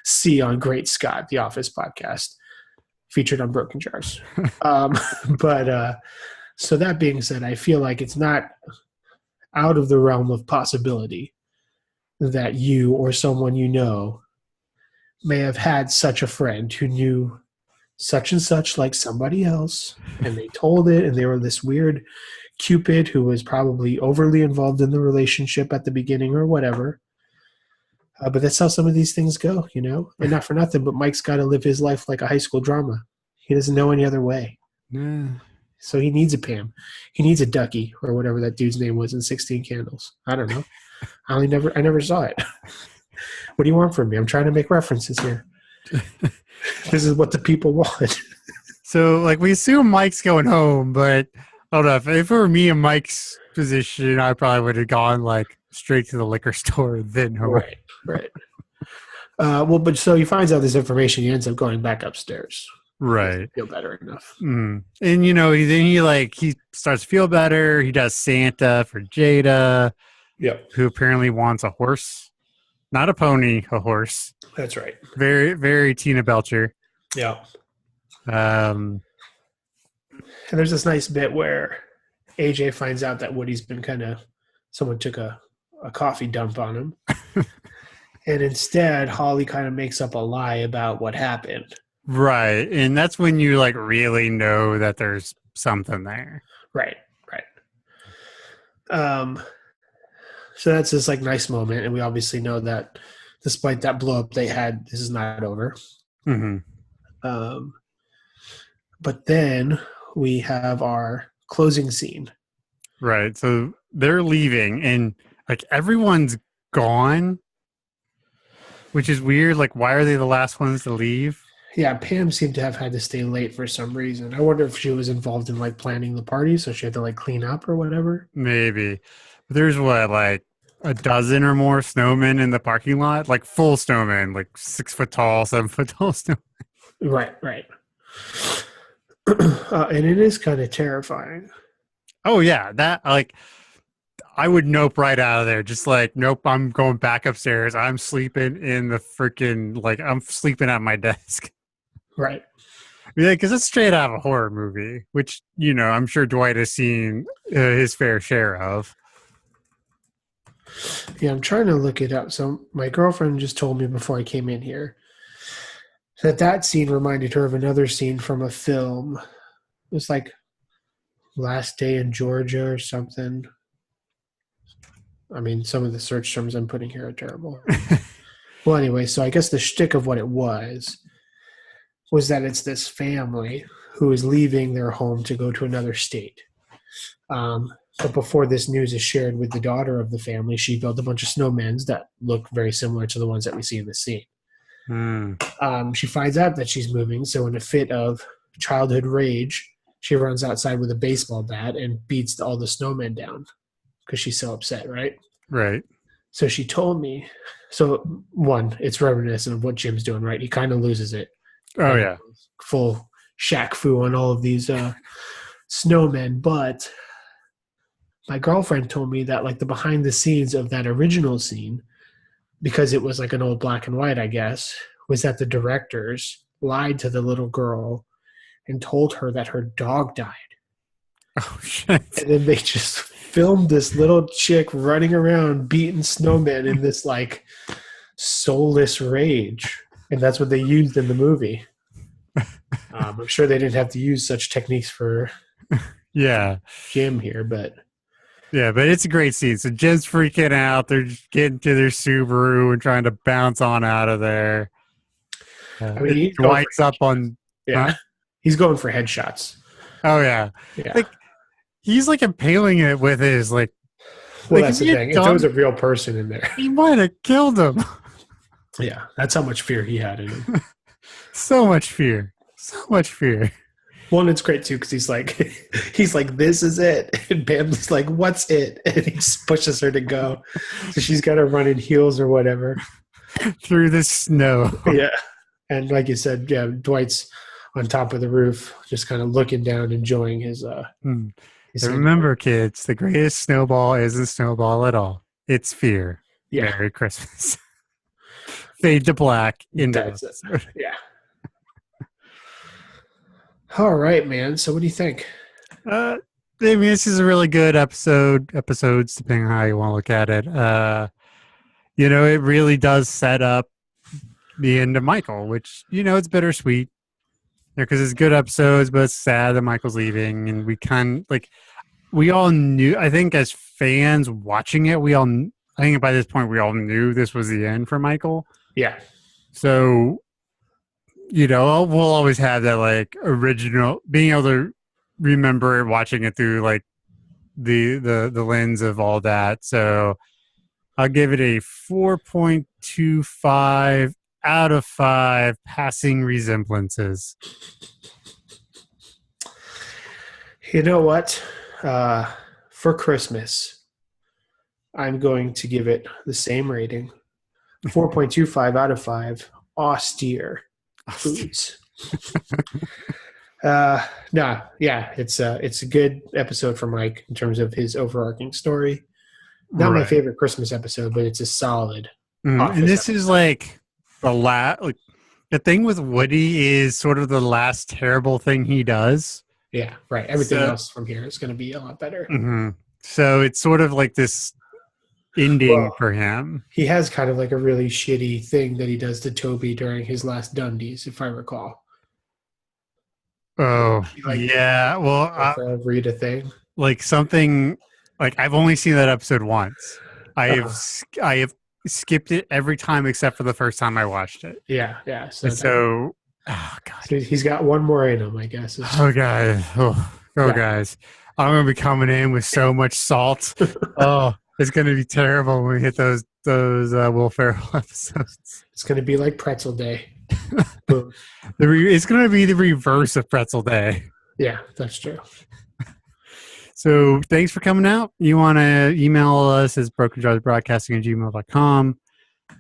see on Great Scott, the Office podcast, featured on Broken Jars. Um, but so that being said, I feel like it's not out of the realm of possibility that you or someone you know may have had such a friend who knew such and such like somebody else, and they told it, and they were this weird Cupid who was probably overly involved in the relationship at the beginning or whatever. But that's how some of these things go, you know? And not for nothing, but Mike's got to live his life like a high school drama. He doesn't know any other way. Yeah. So he needs a Pam. He needs a Ducky, or whatever that dude's name was in 16 Candles. I don't know. I never saw it. What do you want from me? I'm trying to make references here. This is what the people want. So, like, we assume Mike's going home, but I don't know. If it were me in Mike's position, I probably would have gone, like, straight to the liquor store, then home. Right. Well, but so he finds out this information. He ends up going back upstairs. Right. Feel better enough. Mm. And, you know, then he starts to feel better. He does Santa for Jada. Yep. Who apparently wants a horse. Not a pony, a horse. That's right. Very, very Tina Belcher. Yeah. Um, And there's this nice bit where AJ finds out that Woody's been someone took a coffee dump on him. And instead, Holly kind of makes up a lie about what happened. right. And that's when you, like, really know that there's something there. Right. So that's this, like, nice moment. And we obviously know that despite that blow up they had, this is not over. Mm-hmm. But then we have our closing scene. Right. So they're leaving and, like, everyone's gone, which is weird. Like, why are they the last ones to leave? Yeah, Pam seemed to have had to stay late for some reason. I wonder if she was involved in, like, planning the party, so she had to, like, clean up or whatever. Maybe. But there's like a dozen or more snowmen in the parking lot, like full snowmen, like 6 foot tall, 7 foot tall snowmen. Right. And it is kind of terrifying. Oh yeah, that, like, I would nope right out of there. Just like, nope, I'm going back upstairs. I'm sleeping in the freaking, like, I'm sleeping at my desk. Right. Yeah, because it's straight out of a horror movie, which, you know, I'm sure Dwight has seen his fair share of. Yeah, I'm trying to look it up. So my girlfriend just told me before I came in here that scene reminded her of another scene from a film. It was like Last Day in Georgia or something. I mean, some of the search terms I'm putting here are terrible. Well, anyway, so I guess the shtick of what it was that it's this family who is leaving their home to go to another state. But before this news is shared with the daughter of the family, she built a bunch of snowmen that look very similar to the ones that we see in the scene. She finds out that she's moving, so in a fit of childhood rage, she runs outside with a baseball bat and beats all the snowmen down because she's so upset, right? Right. So she told me, so one, it's reminiscent of what Jim's doing, right? He kind of loses it. Oh, yeah. Full Shaq Fu on all of these snowmen, but my girlfriend told me that, like, the behind the scenes of that original scene, because it was like an old black and white, I guess, was that the directors lied to the little girl and told her that her dog died. Oh, shit. And then they just filmed this little chick running around beating snowmen in this, like, soulless rage. And that's what they used in the movie. I'm sure they didn't have to use such techniques for Jim here, but... Yeah, but it's a great scene. So Jim's freaking out. They're just getting to their Subaru and trying to bounce on out of there. I mean, Dwight's up on... Yeah, he's going for headshots. Oh, yeah. Like, he's, like, impaling it with his, like... Well, that's the thing. If there was a real person in there... He might have killed him. Yeah, that's how much fear he had in him. So much fear. Well, and it's great too because he's like, this is it, and Pam's like, what's it? And he just pushes her to go, so she's got to run in heels or whatever through the snow. Yeah, and like you said, yeah, Dwight's on top of the roof, just kind of looking down, enjoying his He's And saying, remember, kids, the greatest snowball isn't snowball at all. It's fear. yeah, Merry Christmas. Fade to black. Into that's it. episode. Yeah. All right, man. So what do you think? I mean, this is a really good episodes, depending on how you want to look at it. It really does set up the end of Michael, which, it's bittersweet. Because it's good episodes, but it's sad that Michael's leaving. And we all knew, I think as fans watching it, I think by this point, we all knew this was the end for Michael. Yeah. So, we'll always have that original, being able to remember watching it through the lens of all that. So I'll give it a 4.25 out of 5 passing resemblances. You know what? For Christmas, I'm going to give it the same rating. 4.25 out of 5 austere foods. It's a good episode for Mike in terms of his overarching story. Not my favorite Christmas episode, but it's a solid. And this is the thing with Woody is sort of the last terrible thing he does. Yeah, right. Everything else from here is going to be a lot better. Mm-hmm. So it's sort of like this ending for him. He has kind of like a really shitty thing that he does to Toby during his last Dundies, if I recall. Oh, yeah. Well, Rita thing. Something I've only seen that episode once. I have skipped it every time except for the first time I watched it. Yeah. So oh god, so he's got one more in him, I guess. Guys, guys, I'm gonna be coming in with so much salt. Oh, it's gonna be terrible when we hit those Will Ferrell episodes. It's gonna be like Pretzel Day. Boom. It's gonna be the reverse of Pretzel Day. Yeah, that's true. So thanks for coming out. You want to email us as brokenjarsbroadcasting@gmail.com.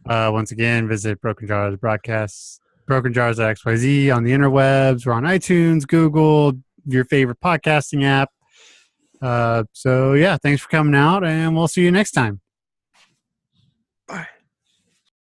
Once again, visit Broken Jars XYZ on the interwebs. We're on iTunes, Google, your favorite podcasting app. So yeah, thanks for coming out, and we'll see you next time.